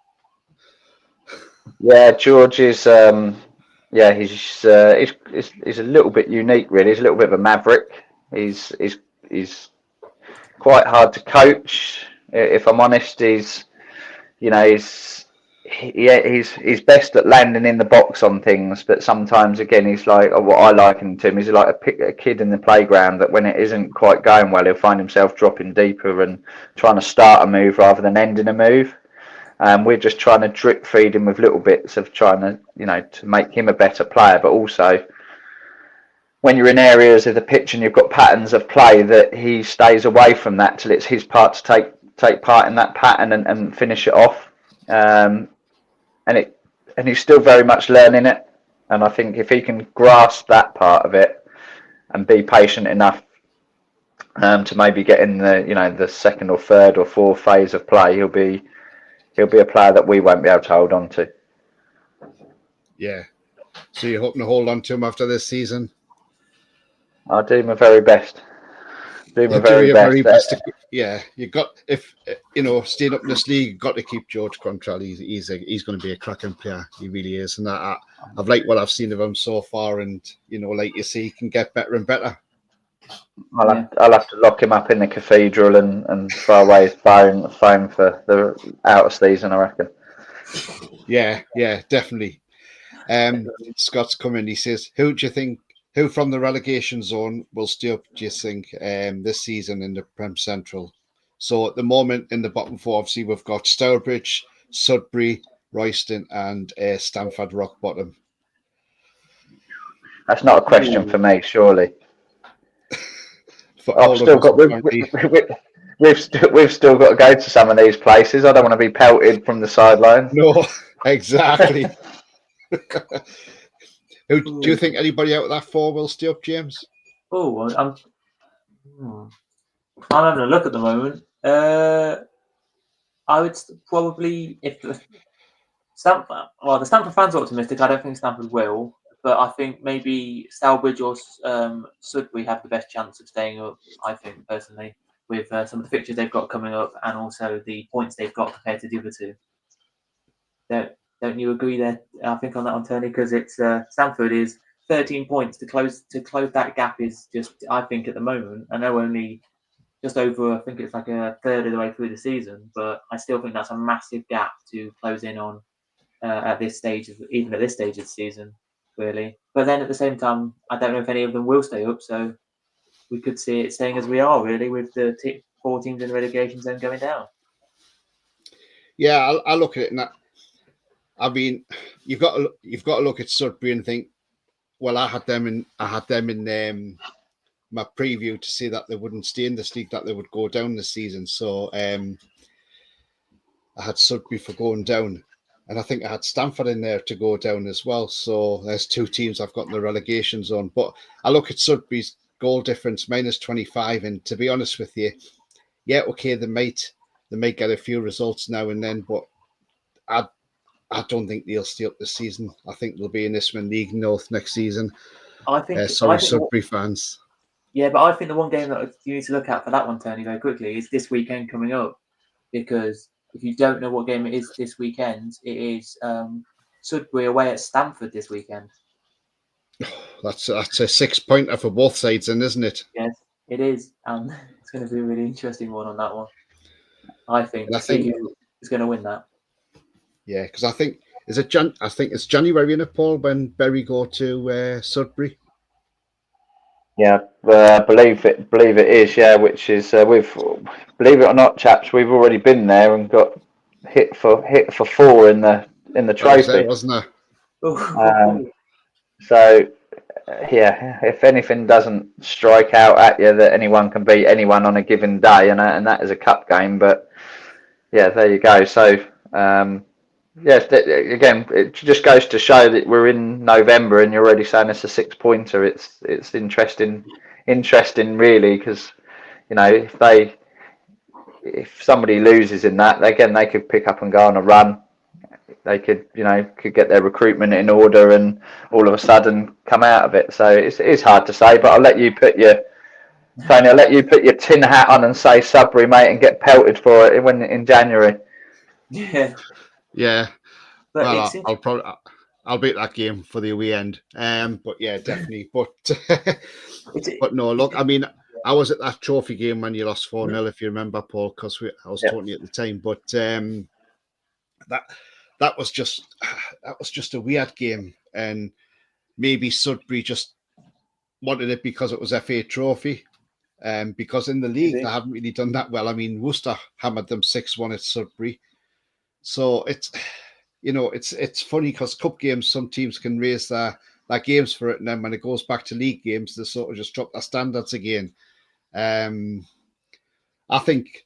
Yeah, George is. He's a little bit unique, really. He's a little bit of a maverick. He's quite hard to coach. If I'm honest, he's best at landing in the box on things, but sometimes again he's like, what I liken to him, he's like a kid in the playground that when it isn't quite going well, he'll find himself dropping deeper and trying to start a move rather than ending a move. We're just trying to drip feed him with little bits of trying to, to make him a better player, but also when you're in areas of the pitch and you've got patterns of play, that he stays away from that till it's his part to take part in that pattern and finish it off. And he's still very much learning it. And I think if he can grasp that part of it and be patient enough to maybe get in the second or third or fourth phase of play, he'll be a player that we won't be able to hold on to. Yeah. So you're hoping to hold on to him after this season? I'll do my very best. Yeah, you got, if staying up in this league, you've got to keep George Quantrell. He's going to be a cracking player. He really is, and I've liked what I've seen of him so far. And like you see, he can get better and better. I'll have to lock him up in the cathedral and throw away his phone for the out of season, I reckon. Yeah, definitely. Scott's coming. He says, who from the relegation zone will stay up, do you think, this season in the Prem Central? So at the moment in the bottom four, obviously we've got Stourbridge, Sudbury, Royston and Stamford Rock Bottom. That's not a question for me, surely. We've still got to go to some of these places. I don't want to be pelted from the sidelines. No, exactly. Do you think anybody out of that four will stay up, James? Oh, I'm having a look at the moment. I would probably, if the Stamford fans are optimistic, I don't think Stamford will, but I think maybe Stourbridge or Sudbury have the best chance of staying up, I think, personally, with some of the fixtures they've got coming up and also the points they've got compared to the other two. Don't you agree there? I think on that one, Tony, because it's Stamford is 13 points to close that gap is just, I think at the moment, I know only just over, I think it's like a third of the way through the season, but I still think that's a massive gap to close in on at this stage of the season, really. But then at the same time, I don't know if any of them will stay up, so we could see it staying as we are, really, with the 4 teams in the relegation zone going down. Yeah, I look at it and I mean, you've got to look at Sudbury and think, well, I had them in my preview to say that they wouldn't stay in this league, that they would go down this season. So I had Sudbury for going down, and I think I had Stamford in there to go down as well. So there's 2 teams I've got in the relegation zone. But I look at Sudbury's goal difference -25, and to be honest with you, yeah, okay, they might get a few results now and then, but I don't think they'll stay up this season. I think they'll be in Isthmian League North next season. Sudbury fans. Yeah, but I think the one game that you need to look at for that one, Tony, very quickly, is this weekend coming up. Because if you don't know what game it is this weekend, it is Sudbury away at Stamford this weekend. That's a 6-pointer for both sides, then, isn't it? Yes, it is. And it's going to be a really interesting one on that one. I think who's going to win that. Yeah, because I think it's January in Paul when Bury go to Sudbury. Yeah, believe it is. Yeah, which is we've, believe it or not, chaps, we've already been there and got hit for 4 in the trophy, wasn't it? So yeah, if anything doesn't strike out at you that anyone can beat anyone on a given day, and that is a cup game. But yeah, there you go. So. Yes, again, it just goes to show that we're in November and you're already saying it's a 6-pointer. It's interesting, really, because if somebody loses in that, again, they could pick up and go on a run. they could get their recruitment in order and all of a sudden come out of it. So it's hard to say, but I'll let you put your tin hat on and say Sudbury, mate, and get pelted for it in January. Yeah. Yeah. But Well, I'll beat that game for the away end. But yeah, definitely. But but no, look, I mean, I was at that trophy game when you lost 4-0, if you remember, Paul, because I was talking to you at the time. But that was just a weird game, and maybe Sudbury just wanted it because it was FA Trophy. Because in the league they haven't really done that well. I mean, Worcester hammered them 6-1 at Sudbury, so it's funny because cup games, some teams can raise their games for it, and then when it goes back to league games, they sort of just drop their standards again. I think,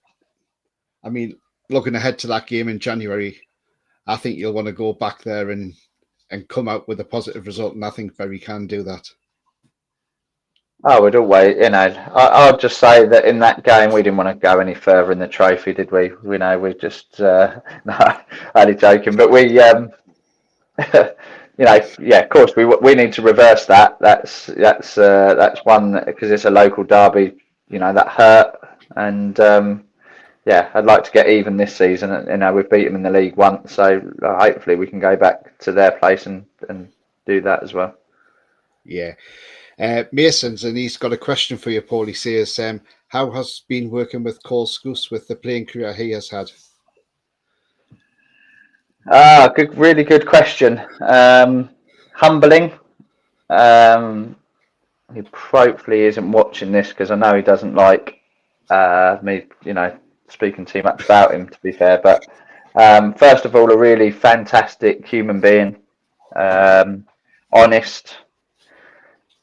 I mean, looking ahead to that game in January, I think you'll want to go back there and come out with a positive result, and I think Bury can do that. I would always, I'll just say that in that game we didn't want to go any further in the trophy, did we? We just no, only joking. But we, of course we need to reverse that. That's one because it's a local derby, that hurt, and I'd like to get even this season. We've beat them in the league once, so hopefully we can go back to their place and do that as well. Yeah. Mason's, and he's got a question for you, Paul. He says, how has been working with Cole Scouse with the playing career he has had? Really good question. Humbling. He hopefully isn't watching this because I know he doesn't like me, speaking too much about him, to be fair. But first of all, a really fantastic human being, honest.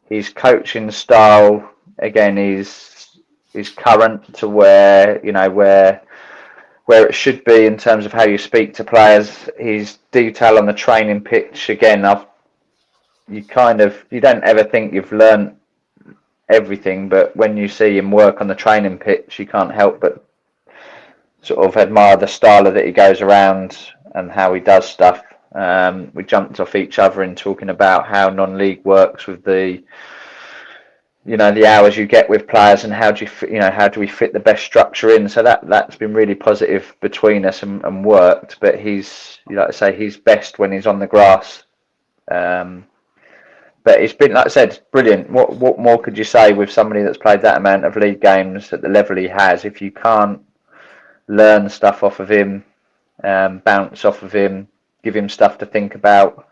His coaching style, again, is current to where it should be in terms of how you speak to players. His detail on the training pitch, again, you don't ever think you've learned everything, but when you see him work on the training pitch, you can't help but sort of admire the style that he goes around and how he does stuff. We jumped off each other in talking about how non-league works with the hours you get with players and how do we fit the best structure in. So that's been really positive between us and worked. But he's best when he's on the grass. But it's been, like I said, brilliant. What more could you say with somebody that's played that amount of league games at the level he has? If you can't learn stuff off of him, bounce off of him, give him stuff to think about.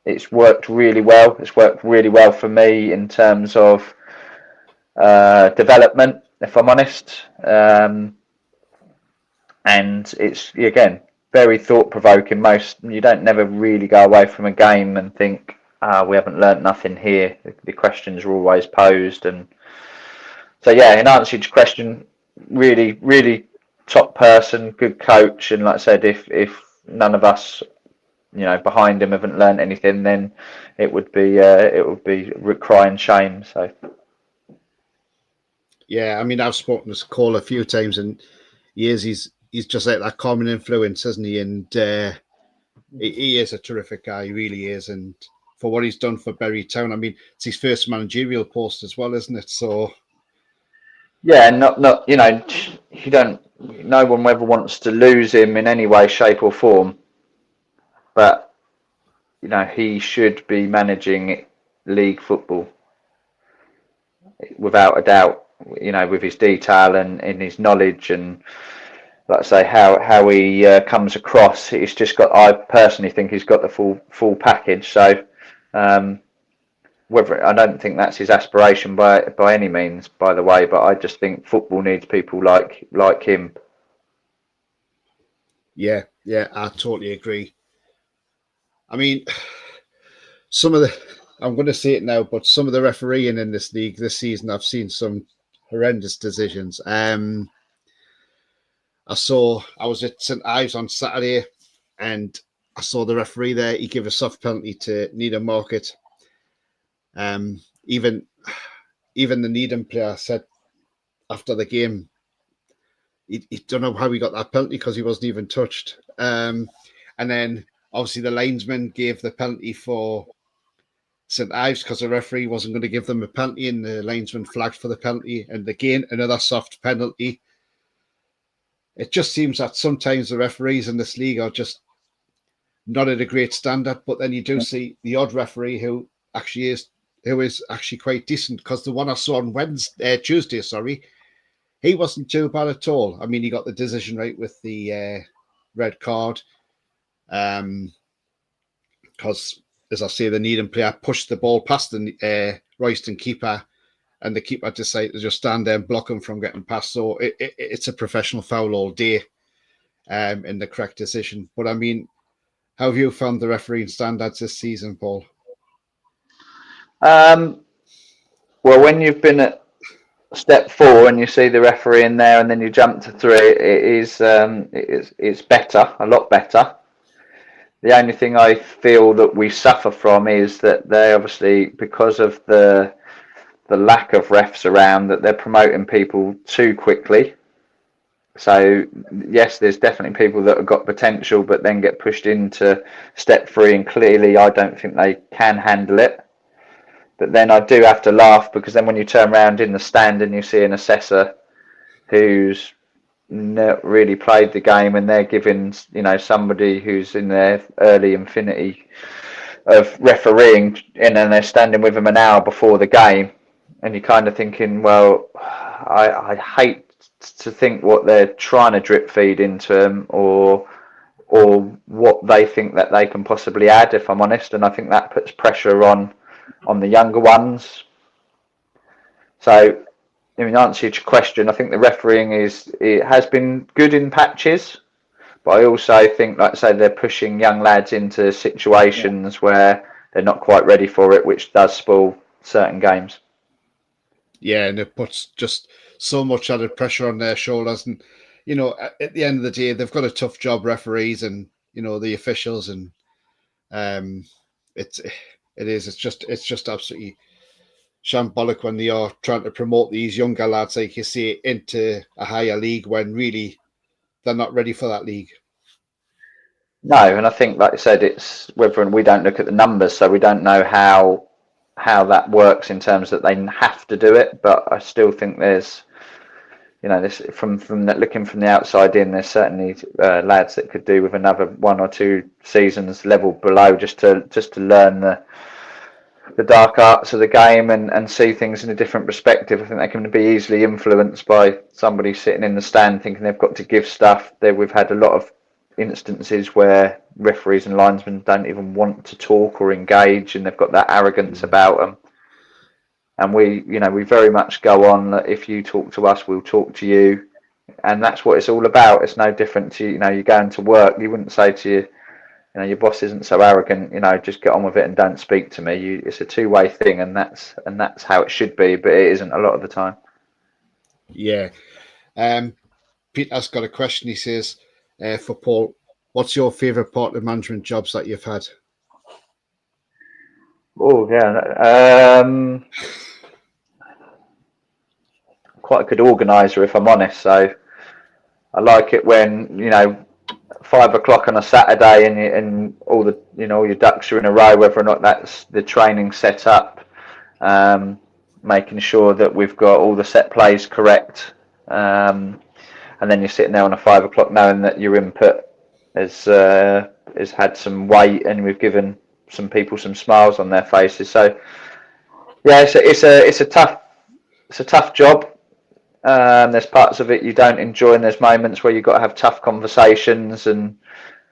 It's worked really well. It's worked really well for me in terms of development, if I'm honest. And it's, again, very thought-provoking. You don't never really go away from a game and think, we haven't learnt nothing here. The questions are always posed. And so, in answer to your question, really, really top person, good coach. And like I said, if none of us, behind him haven't learnt anything, then it would be crying shame. So, yeah, I mean, I've spoken to Cole a few times, and he's just like that common influence, isn't he? And he is a terrific guy, he really is. And for what he's done for Bury Town, I mean, it's his first managerial post as well, isn't it? So, yeah, not you don't. No one ever wants to lose him in any way, shape, or form. But he should be managing league football without a doubt. With his detail and in his knowledge and, like I say, how he comes across. He's just got. I personally think he's got the full package. So, whether I don't think that's his aspiration by any means, by the way. But I just think football needs people like him. Yeah, I totally agree. I mean, I'm going to say it now, but some of the refereeing in this league this season, I've seen some horrendous decisions. I was at St Ives on Saturday, and I saw the referee there. He gave a soft penalty to Needham Market. Even the Needham player said after the game, he don't know how he got that penalty because he wasn't even touched. And then obviously the linesman gave the penalty for St Ives because the referee wasn't going to give them a penalty, and the linesman flagged for the penalty. And again, another soft penalty. It just seems that sometimes the referees in this league are just not at a great standard. But then you do see the odd referee who is actually quite decent. Because the one I saw on Tuesday, he wasn't too bad at all. I mean, he got the decision right with the red card. Because, as I say, the Needham player pushed the ball past the Royston keeper, and the keeper decided to just stand there and block him from getting past. So it's a professional foul all day, in the correct decision. But I mean, how have you found the refereeing standards this season, Paul? Well, when you've been at step 4 and you see the referee in there, and then you jump to 3, it's better, a lot better. The only thing I feel that we suffer from is that they obviously, because of the lack of refs around, that they're promoting people too quickly. So yes, there's definitely people that have got potential, but then get pushed into step 3, and clearly I don't think they can handle it. But then I do have to laugh, because then when you turn around in the stand and you see an assessor who's not really played the game, and they're giving, somebody who's in their early infinity of refereeing, and then they're standing with them an hour before the game, and you're kind of thinking, well, I hate to think what they're trying to drip feed into them, or what they think that they can possibly add, if I'm honest. And I think that puts pressure on the younger ones. So, in answer to your question, I think the refereeing has been good in patches, but I also think, like I say, they're pushing young lads into situations where they're not quite ready for it, which does spoil certain games. Yeah, and it puts just so much added pressure on their shoulders. And, at the end of the day, they've got a tough job, referees and, the officials. And it's just absolutely shambolic when they are trying to promote these younger lads, like you say, into a higher league when really they're not ready for that league. No, and I think, like I said, it's whether we don't look at the numbers, so we don't know how that works in terms that they have to do it. But I still think there's, this from that, looking from the outside in, there's certainly lads that could do with another 1 or 2 seasons level below, just to learn the dark arts of the game and see things in a different perspective. I think they can be easily influenced by somebody sitting in the stand thinking they've got to give stuff. We've had a lot of instances where referees and linesmen don't even want to talk or engage, and they've got that arrogance about them. And we very much go on that if you talk to us, we'll talk to you, and that's what it's all about. It's no different to you're going to work. You wouldn't say to your boss isn't so arrogant, just get on with it and don't speak to me. It's a two-way thing, and that's how it should be, but it isn't a lot of the time. Yeah. Peter's got a question. He says, for Paul, what's your favourite part of management jobs that you've had? Oh, yeah. Quite a good organiser, if I'm honest. So I like it when, 5 o'clock on a Saturday and all the all your ducks are in a row, whether or not that's the training set up, making sure that we've got all the set plays correct, and then you're sitting there on a 5 o'clock knowing that your input has had some weight, and we've given some people some smiles on their faces. So yeah, it's a tough job. There's parts of it you don't enjoy, and there's moments where you've got to have tough conversations and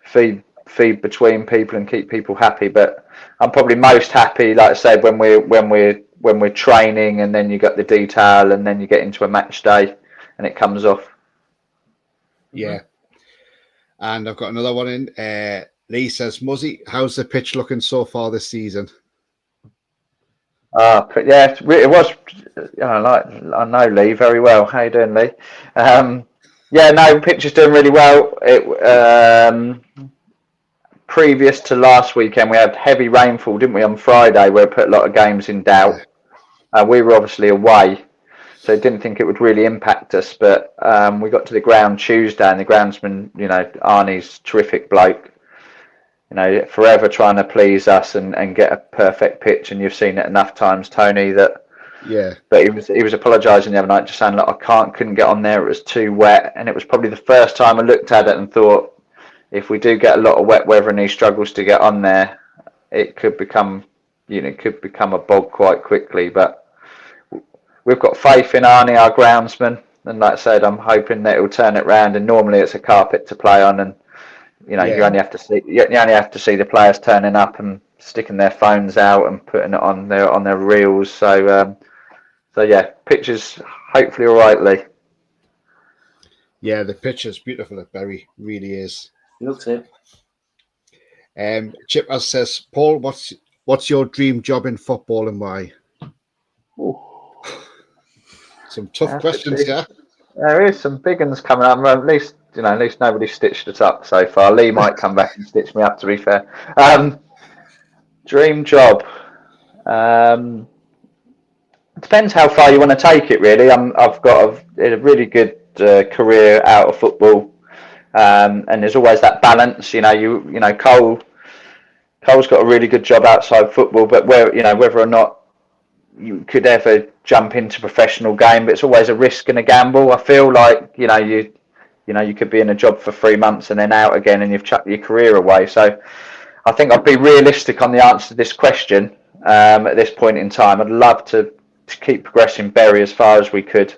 feed between people and keep people happy. But I'm probably most happy, like I said, when we're training, and then you got the detail, and then you get into a match day and it comes off. Yeah. And I've got another one in. Lee says, Muzzy, how's the pitch looking so far this season? Yeah, it was. I know Lee very well. How you doing, Lee? Yeah, no, pitch is doing really well. Previous to last weekend, we had heavy rainfall, didn't we, on Friday, where it put a lot of games in doubt. We were obviously away, so didn't think it would really impact us. But we got to the ground Tuesday, and the groundsman, Arnie's terrific bloke, forever trying to please us and get a perfect pitch. And you've seen it enough times, Tony, that. Yeah. But he was apologising the other night, just saying, look, couldn't get on there. It was too wet. And it was probably the first time I looked at it and thought, if we do get a lot of wet weather and he struggles to get on there, it could become a bog quite quickly. But we've got faith in Arnie, our groundsman, and like I said, I'm hoping that he'll turn it round. And normally it's a carpet to play on, and you only have to see the players turning up and sticking their phones out and putting it on their reels. So yeah, pitch is hopefully all right, Lee. Yeah, the pitch is beautiful at Bury, really is. It looks it. Chip says, Paul, what's your dream job in football and why? Ooh. Some tough questions, yeah. There is some big ones coming up. At least nobody stitched us up so far. Lee might come back and stitch me up, to be fair. Dream job. It depends how far you want to take it, really. I've got a really good career out of football, and there's always that balance. Cole's got a really good job outside football, but whether or not you could ever jump into professional game, but it's always a risk and a gamble. I feel like you could be in a job for 3 months and then out again, and you've chucked your career away. So I think I'd be realistic on the answer to this question at this point in time. I'd love to keep progressing Bury as far as we could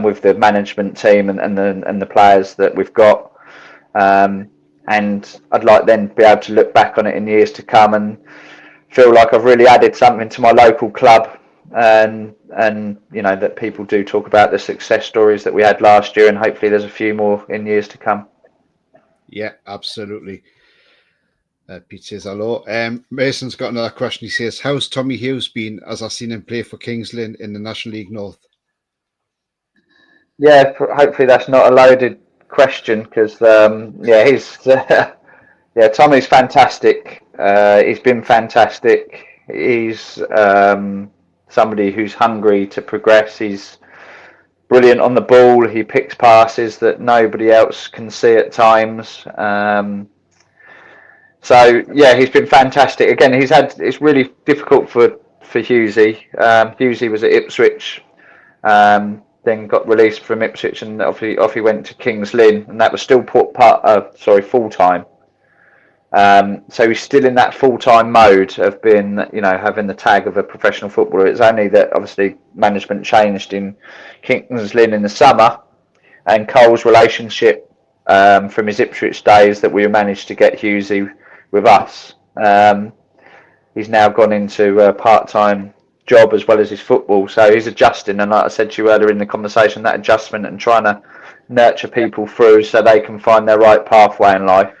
with the management team and the players that we've got. And I'd like then be able to look back on it in years to come and feel like I've really added something to my local club, and that people do talk about the success stories that we had last year, and hopefully there's a few more in years to come. Yeah, absolutely. Pete says hello. Mason's got another question. He says, how's Tommy Hughes been as I've seen him play for Kings Lynn in the National League North? Yeah, hopefully that's not a loaded question, because Tommy's fantastic. He's been fantastic. He's somebody who's hungry to progress. He's brilliant on the ball. He picks passes that nobody else can see at times. So yeah, he's been fantastic. Again, it's really difficult for Hughesy. Hughesy was at Ipswich, then got released from Ipswich, and off he went to Kings Lynn, and that was still full time. So he's still in that full time mode of being, having the tag of a professional footballer. It's only that obviously management changed in Kings Lynn in the summer, and Cole's relationship from his Ipswich days that we managed to get Hughesy with us. He's now gone into a part-time job as well as his football, so he's adjusting, and like I said to you earlier in the conversation, that adjustment and trying to nurture people through so they can find their right pathway in life,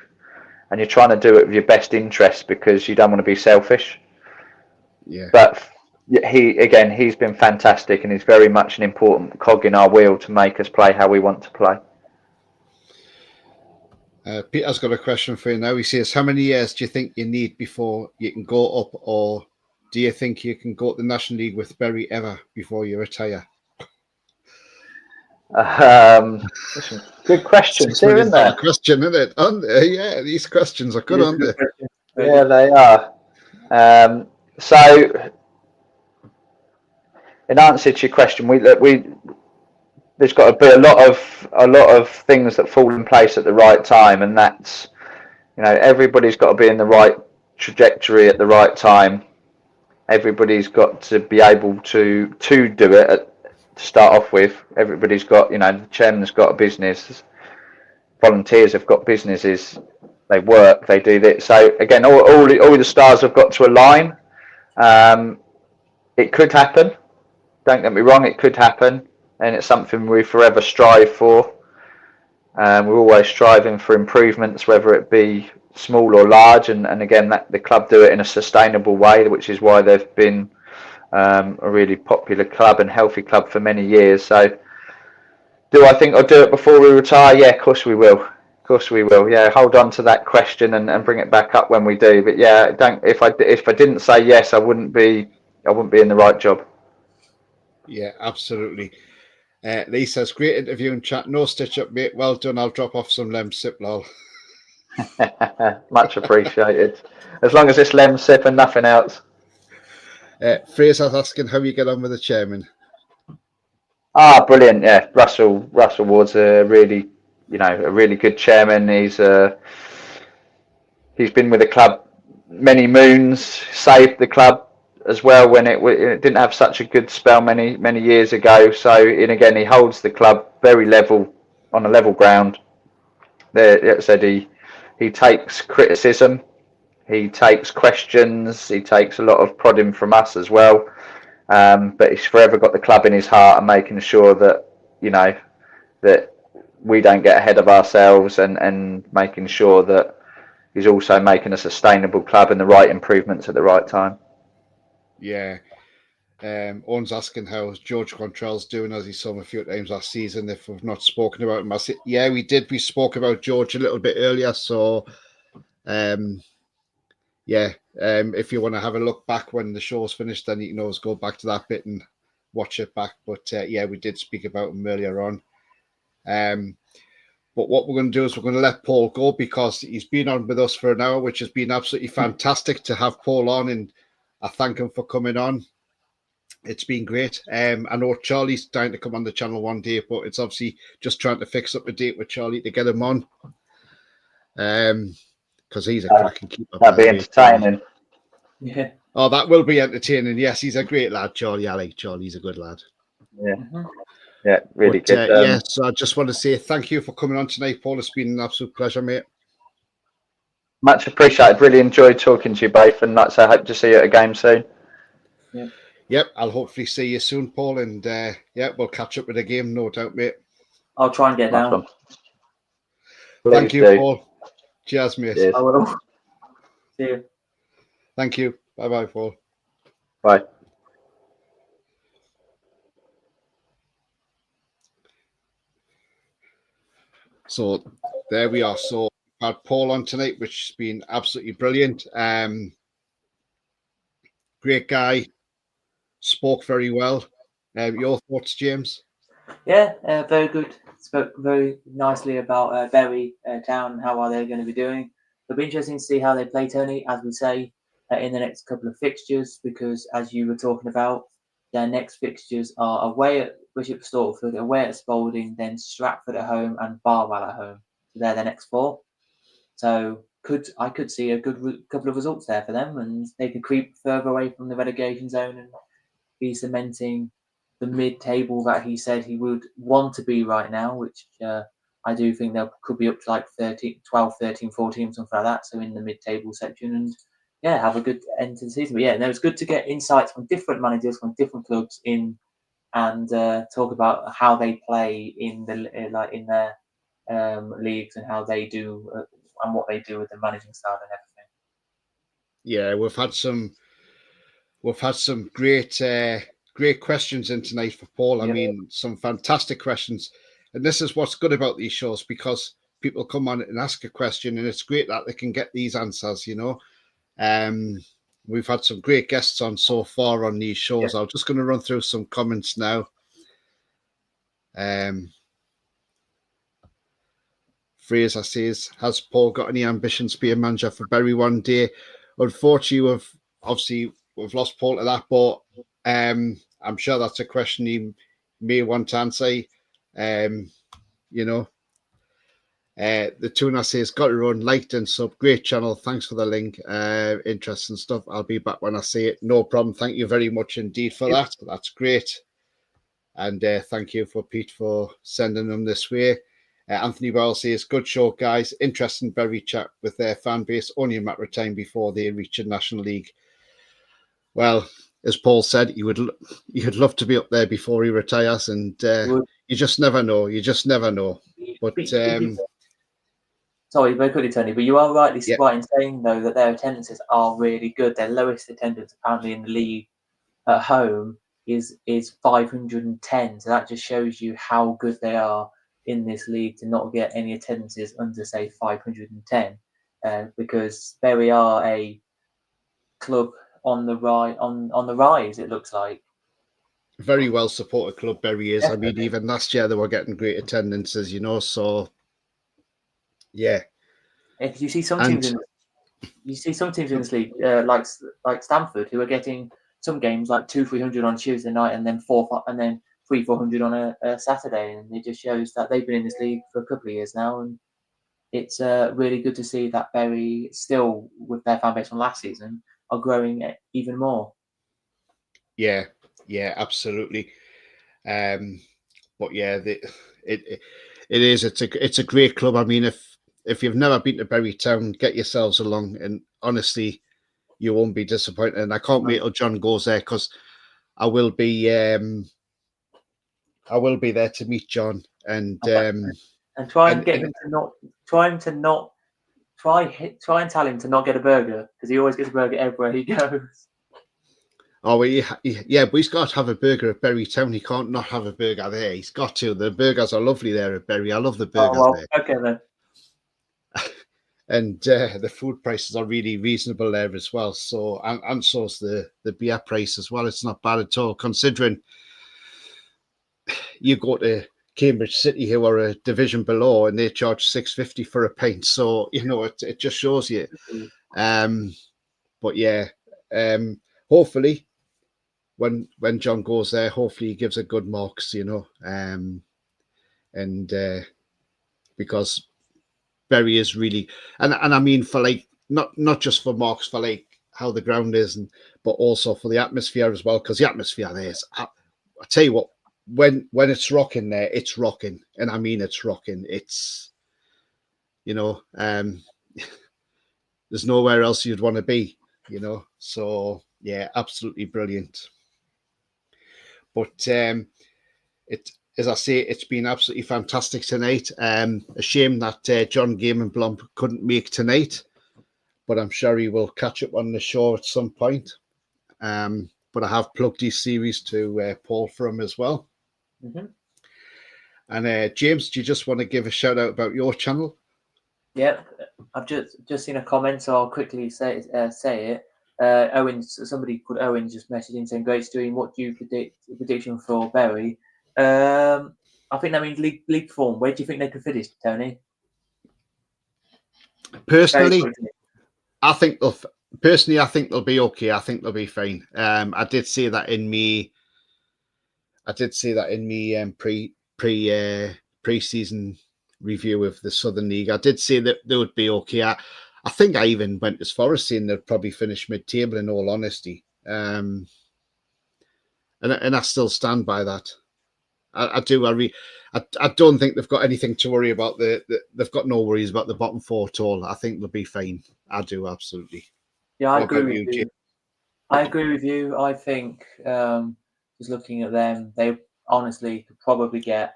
and you're trying to do it with your best interest because you don't want to be selfish. Yeah. But he's been fantastic, and he's very much an important cog in our wheel to make us play how we want to play. Peter's got a question for you now. He says, how many years do you think you need before you can go up, or do you think you can go to the National League with Bury ever before you retire? Good questions here, isn't there? Question, isn't it? Yeah, these questions are good, aren't they? Yeah, they are. So, in answer to your question, there's got to be a lot of things that fall in place at the right time, and that's, everybody's got to be in the right trajectory at the right time. Everybody's got to be able to do it to start off with. Everybody's got, the chairman's got a business, volunteers have got businesses, they work, they do this. So again, all the stars have got to align. It could happen. Don't get me wrong, it could happen. And it's something we forever strive for. We're always striving for improvements, whether it be small or large. And again, the club do it in a sustainable way, which is why they've been a really popular club and healthy club for many years. So do I think I'll do it before we retire? Yeah, of course we will. Of course we will. Yeah, hold on to that question and bring it back up when we do. But yeah, if I didn't say yes, I wouldn't be in the right job. Yeah, absolutely. Lee says, great interview and chat. No stitch up, mate. Well done. I'll drop off some lemon sip, lol. Much appreciated. As long as it's lemon sip and nothing else. Fraser's asking how you get on with the chairman. Brilliant. Yeah, Russell Ward's a really good chairman. He's been with the club many moons, saved the club as well when it didn't have such a good spell many years ago. So, and again, he holds the club very level, on a level ground. There, said he takes criticism, he takes questions, he takes a lot of prodding from us as well. But he's forever got the club in his heart and making sure that that we don't get ahead of ourselves, and making sure that he's also making a sustainable club and the right improvements at the right time. Yeah. Owen's asking how George Contrell's doing, as he saw him a few times last season. If we've not spoken about him, yeah, we did. We spoke about George a little bit earlier. So, if you want to have a look back when the show's finished, then you can always go back to that bit and watch it back. But we did speak about him earlier on. But what we're going to do is we're going to let Paul go, because he's been on with us for an hour, which has been absolutely fantastic to have Paul on, and I thank him for coming on. It's been great. I know Charlie's trying to come on the channel one day, but it's obviously just trying to fix up a date with Charlie to get him on. Because he's a cracking keeper. That'd be entertaining. Yeah. Oh, that will be entertaining. Yes, he's a great lad, Charlie. I like Charlie. He's a good lad. Yeah. Yeah, really good. So I just want to say thank you for coming on tonight, Paul. It's been an absolute pleasure, mate. Much appreciated. Really enjoyed talking to you both, and I hope to see you at a game soon. Yeah. Yep, I'll hopefully see you soon, Paul, and we'll catch up with a game, no doubt, mate. I'll try and get down. Thank you, Paul. Cheers, mate. Cheers. I will. See you. Thank you. Bye-bye, Paul. Bye. So there we are. So I had Paul on tonight, which has been absolutely brilliant. Great guy. Spoke very well. Your thoughts, James? Yeah, very good. Spoke very nicely about Bury Town and how are they going to be doing. It'll be interesting to see how they play, Tony, as we say, in the next couple of fixtures, because as you were talking about, their next fixtures are away at Bishop Stortford, away at Spalding, then Stratford at home and Barwell at home. So they're their next four. So I could see a good couple of results there for them, and they could creep further away from the relegation zone and be cementing the mid-table that he said he would want to be right now, which I do think they could be up to like 12, 13, 14, something like that. So in the mid-table section, and have a good end to the season. But it was good to get insights from different managers from different clubs in, and talk about how they play in their leagues and how they do and what they do with the managing style and everything. Yeah, we've had some great questions in tonight for Paul. I mean, some fantastic questions. And this is what's good about these shows, because people come on and ask a question, and it's great that they can get these answers, We've had some great guests on so far on these shows. I'm just going to run through some comments now. Fraser says, has Paul got any ambitions to be a manager for Bury one day? Unfortunately, we've lost Paul to that, but I'm sure that's a question he may want to answer. The Tuna says, got to run, liked and sub, great channel, thanks for the link, interesting stuff. I'll be back when I see it. No problem. Thank you very much indeed for that. That's great. And thank you for Pete for sending them this way. Anthony Bell says, good show, guys. Interesting Bury chat with their fan base. Only a matter of time before they reach a National League. Well, as Paul said, you'd love to be up there before he retires, and you just never know. You just never know. But sorry, very quickly, Tony, but you are right in saying, though, that their attendances are really good. Their lowest attendance apparently in the league at home is 510. So that just shows you how good they are in this league to not get any attendances under, say, 510, because Bury are a club on the rise, it looks like. Very well supported club, Bury is. I mean, even last year they were getting great attendances, so yeah. If you see some And- teams in this league, like Stamford, who are getting some games like 200-300 on Tuesday night, and then 300-400 on a Saturday, and it just shows that they've been in this league for a couple of years now, and it's really good to see that Bury, still with their fan base from last season, are growing even more. Yeah, absolutely. But yeah, it is. It's a great club. I mean, if you've never been to Bury Town, get yourselves along, and honestly, you won't be disappointed. And I can't wait till John goes there, because I will be there to meet John, and try and get him to not try and tell him to not get a burger, because he always gets a burger everywhere he goes. Oh, well, yeah, but he's got to have a burger at Bury Town. He can't not have a burger there. He's got to. The burgers are lovely there at Bury. I love the burgers there. Okay then. And the food prices are really reasonable there as well. So, and so's the beer price as well. It's not bad at all, considering you go to Cambridge City, who are a division below, and they charge $6.50 for a pint. So, it just shows you. But yeah, hopefully, when John goes there, hopefully he gives a good marks, and because Bury is really, and I mean, for like not just for marks, for like how the ground is, but also for the atmosphere as well, because the atmosphere there is, I tell you what, when it's rocking there, it's rocking, and I mean it's rocking. It's there's nowhere else you'd want to be, So yeah, absolutely brilliant. But as I say, it's been absolutely fantastic tonight. A shame that John Gaiman-Blum couldn't make tonight, but I'm sure he will catch up on the show at some point. But I have plugged his series to Paul for him as well. Mm-hmm. And James, do you just want to give a shout out about your channel? Yeah, I've just seen a comment, so I'll quickly say it. Somebody called Owen just messaged in saying, "Great stream. What do you prediction for Bury?" I think that means league form. Where do you think they could finish, Tony? Personally, I think they'll be okay. I think they'll be fine. I did say that in me. Pre-season review of the Southern League. I did say that they would be okay. I think I even went as far as saying they'd probably finish mid-table, in all honesty. And I still stand by that. I do. I don't think they've got anything to worry about. They've got no worries about the bottom four at all. I think they'll be fine. I do, absolutely. Yeah, I agree with you. I agree with you. I think just looking at them, they honestly could probably get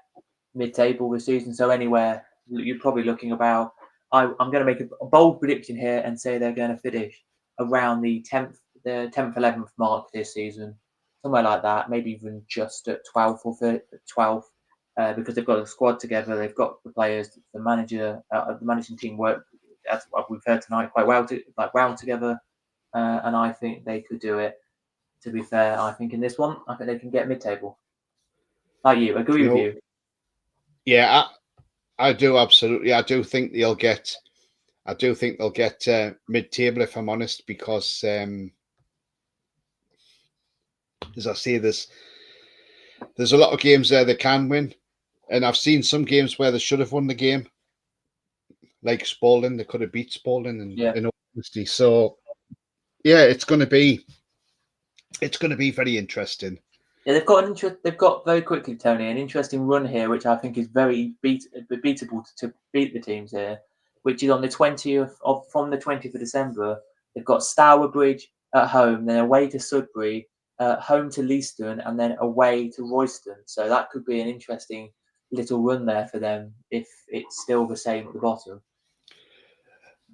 mid-table this season. So anywhere, you're probably looking about. I'm going to make a bold prediction here and say they're going to finish around the 10th, 11th mark this season, somewhere like that. Maybe even just at 12th or 12th, because they've got a squad together. They've got the players, the manager, the managing team work, as we've heard tonight, quite well, well together. And I think they could do it. To be fair, I think in this one, I think they can get mid-table. Like you, agree with you. Yeah, I do, absolutely. I do think they'll get mid-table, if I'm honest, because as I say, there's a lot of games there they can win, and I've seen some games where they should have won the game, like Spalding. They could have beat Spalding, in honesty. So yeah, it's going to be very interesting. Yeah, they've got very quickly, Tony, an interesting run here, which I think is very beatable to beat the teams here, which is on the 20th from the 20th of December. They've got Stourbridge at home, then away to Sudbury, home to Leiston, and then away to Royston. So that could be an interesting little run there for them if it's still the same at the bottom.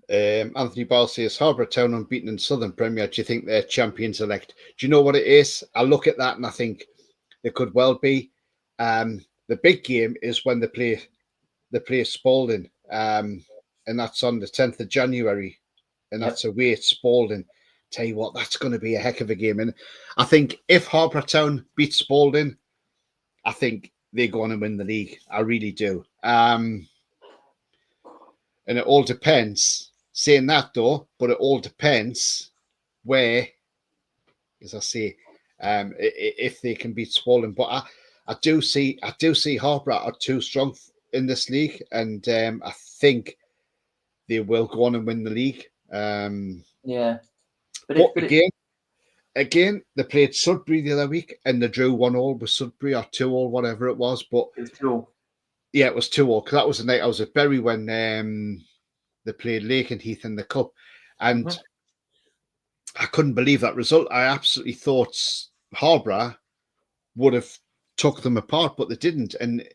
Anthony Ball says, Harbour Town unbeaten in Southern Premier. Do you think they're champions elect? Do you know what it is? I look at that and I think they could well be. The big game is when they play Spalding, and that's on the 10th of January, and that's away at Spalding. Tell you what, that's going to be a heck of a game. And I think if Harbour Town beats Spalding, I think they're going to win the league. I really do. And it all depends. Saying that though, but it all depends where, as I say, if they can beat Spalding. But I do see Harbour are too strong in this league, and I think they will go on and win the league. Yeah, but again, they played Sudbury the other week, and they drew 1-1 with Sudbury, or 2-2, whatever it was. But it was 2-2. Yeah, it was 2-2, because that was the night I was at Bury when they played Lakenheath in the cup, and I couldn't believe that result. I absolutely thought Harbour would have took them apart, but they didn't. And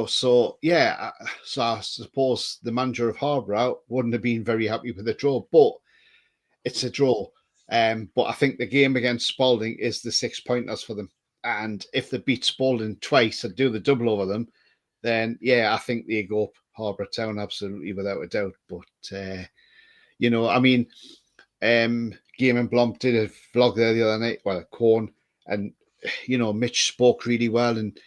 so I suppose the manager of Harbour wouldn't have been very happy with the draw, but it's a draw. But I think the game against Spalding is the 6 pointers for them. And if they beat Spalding twice and do the double over them, then I think they go up Harbour Town absolutely without a doubt. But I mean, Game and Blomp did a vlog there the other night, Corn, and Mitch spoke really well, and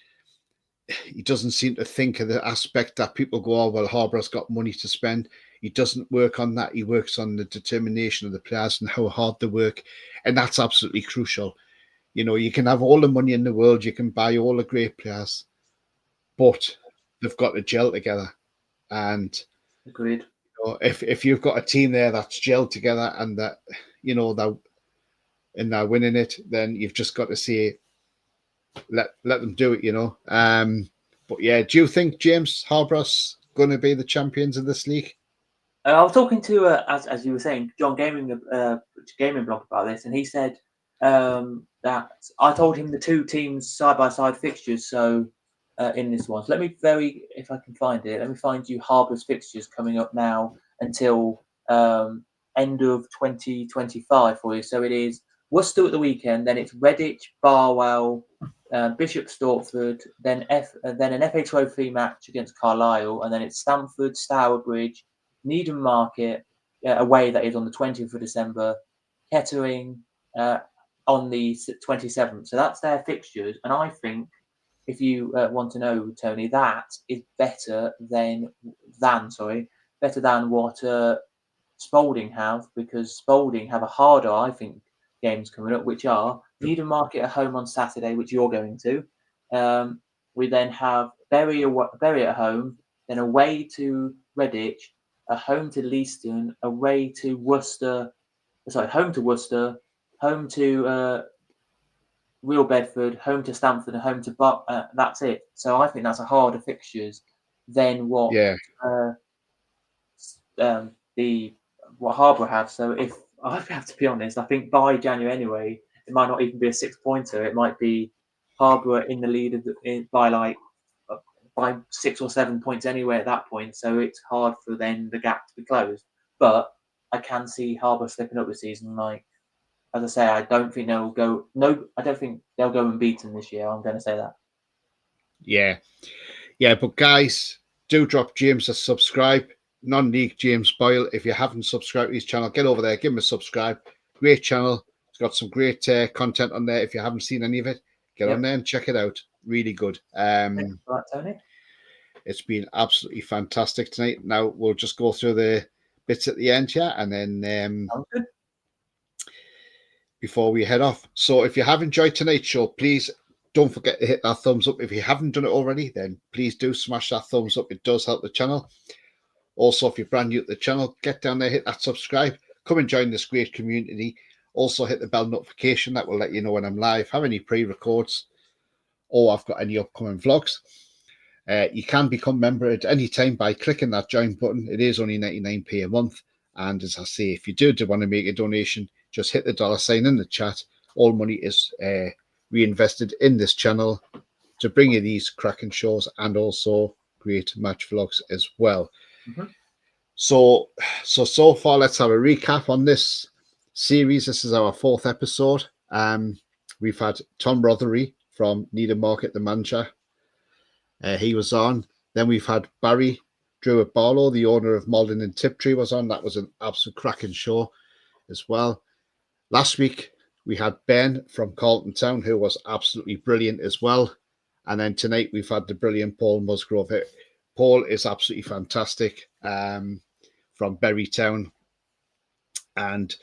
he doesn't seem to think of the aspect that people go, oh well, Harbour's got money to spend. He doesn't work on that. He works on the determination of the players and how hard they work, and that's absolutely crucial. You can have all the money in the world, you can buy all the great players, but they've got to gel together. And agreed. If you've got a team there that's gelled together and that they're winning it, then you've just got to say, let them do it. But do you think James Harbour's going to be the champions of this league? I was talking to as you were saying, Jon Gaming blog about this, and he said that I told him the two teams side by side fixtures. So in this one, so if I can find it, let me find you Harbour's fixtures coming up now until end of 2025 for you. So it is Worcester at the weekend, then it's Redditch, Barwell, Bishop Stortford, then an FA Trophy match against Carlisle, and then it's Stamford, Stourbridge, Needham Market away, that is on the 20th of December, Kettering on the 27th. So that's their fixtures, and I think, if you want to know, Tony, that is better than what Spalding have, because Spalding have a harder, I think, games coming up, which are Needham Market at home on Saturday, which you're going to. We then have Bury at home, then away to Redditch, home to Leiston, away to Worcester, home to Real Bedford, home to Stamford, and home to Buck. That's it. So I think that's a harder fixtures than what what Harbour have. So if I have to be honest, I think by January anyway, it might not even be a 6-pointer. It might be Harbour in the lead by 6 or 7 points anyway at that point. So it's hard for then the gap to be closed. But I can see Harbour slipping up this season. As I say, I don't think they'll go unbeaten this year. I'm going to say that. Yeah. But guys, do drop James a subscribe. Non-league James Boyle. If you haven't subscribed to his channel, get over there, give him a subscribe. Great channel. It's got some great content on there. If you haven't seen any of it, get on there and check it out. Really good. Thanks for that, Tony. It's been absolutely fantastic tonight. Now we'll just go through the bits at the end here, and then Sounds good. Before we head off. So if you have enjoyed tonight's show, please don't forget to hit that thumbs up. If you haven't done it already, then please do smash that thumbs up. It does help the channel. Also, if you're brand new to the channel, get down there, hit that subscribe. Come and join this great community. Also, hit the bell notification. That will let you know when I'm live, have any pre-records, or I've got any upcoming vlogs. You can become a member at any time by clicking that join button. It is only 99p a month. And as I say, if you do want to make a donation, just hit the $sign in the chat. All money is reinvested in this channel to bring you these cracking shows and also great match vlogs as well. Mm-hmm. So far, let's have a recap on this series. This is our 4th episode. We've had Tom Rothery from Needham Market, the manager. He was on. Then we've had Barry Drew Barlow, the owner of Malden and Tiptree, was on. That was an absolute cracking show as well. Last week, we had Ben from Carlton Town, who was absolutely brilliant as well. And then tonight, we've had the brilliant Paul Musgrove. Paul is absolutely fantastic. from Berrytown. And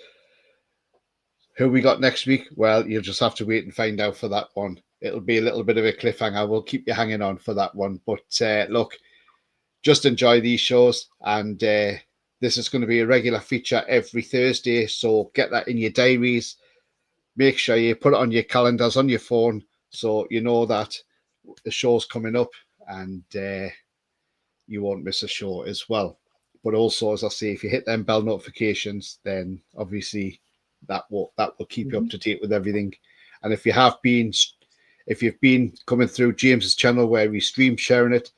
who we got next week? Well, you'll just have to wait and find out for that one. It'll be a little bit of a cliffhanger. We'll keep you hanging on for that one. But look, just enjoy these shows. And this is going to be a regular feature every Thursday. So get that in your diaries. Make sure you put it on your calendars, on your phone, so you know that the show's coming up and you won't miss a show as well. But also, as I say, if you hit them bell notifications, then obviously that will keep you up to date with everything. And if you've been coming through James's channel where we stream sharing it,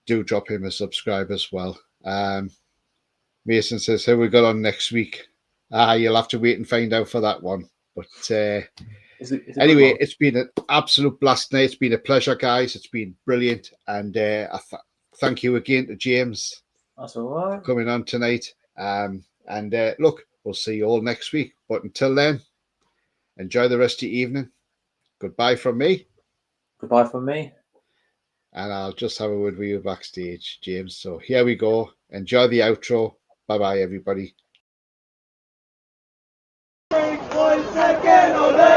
do drop him a subscribe as well. Mason says, "Who we got on next week?" You'll have to wait and find out for that one. But anyway, it's been an absolute blast night. It's been a pleasure, guys. It's been brilliant, and I thank you again to James. That's all right. For coming on tonight. Look, we'll see you all next week. But until then, enjoy the rest of your evening. Goodbye from me. Goodbye from me. And I'll just have a word with you backstage, James. So here we go. Enjoy the outro. Bye-bye, everybody. Once again, ole!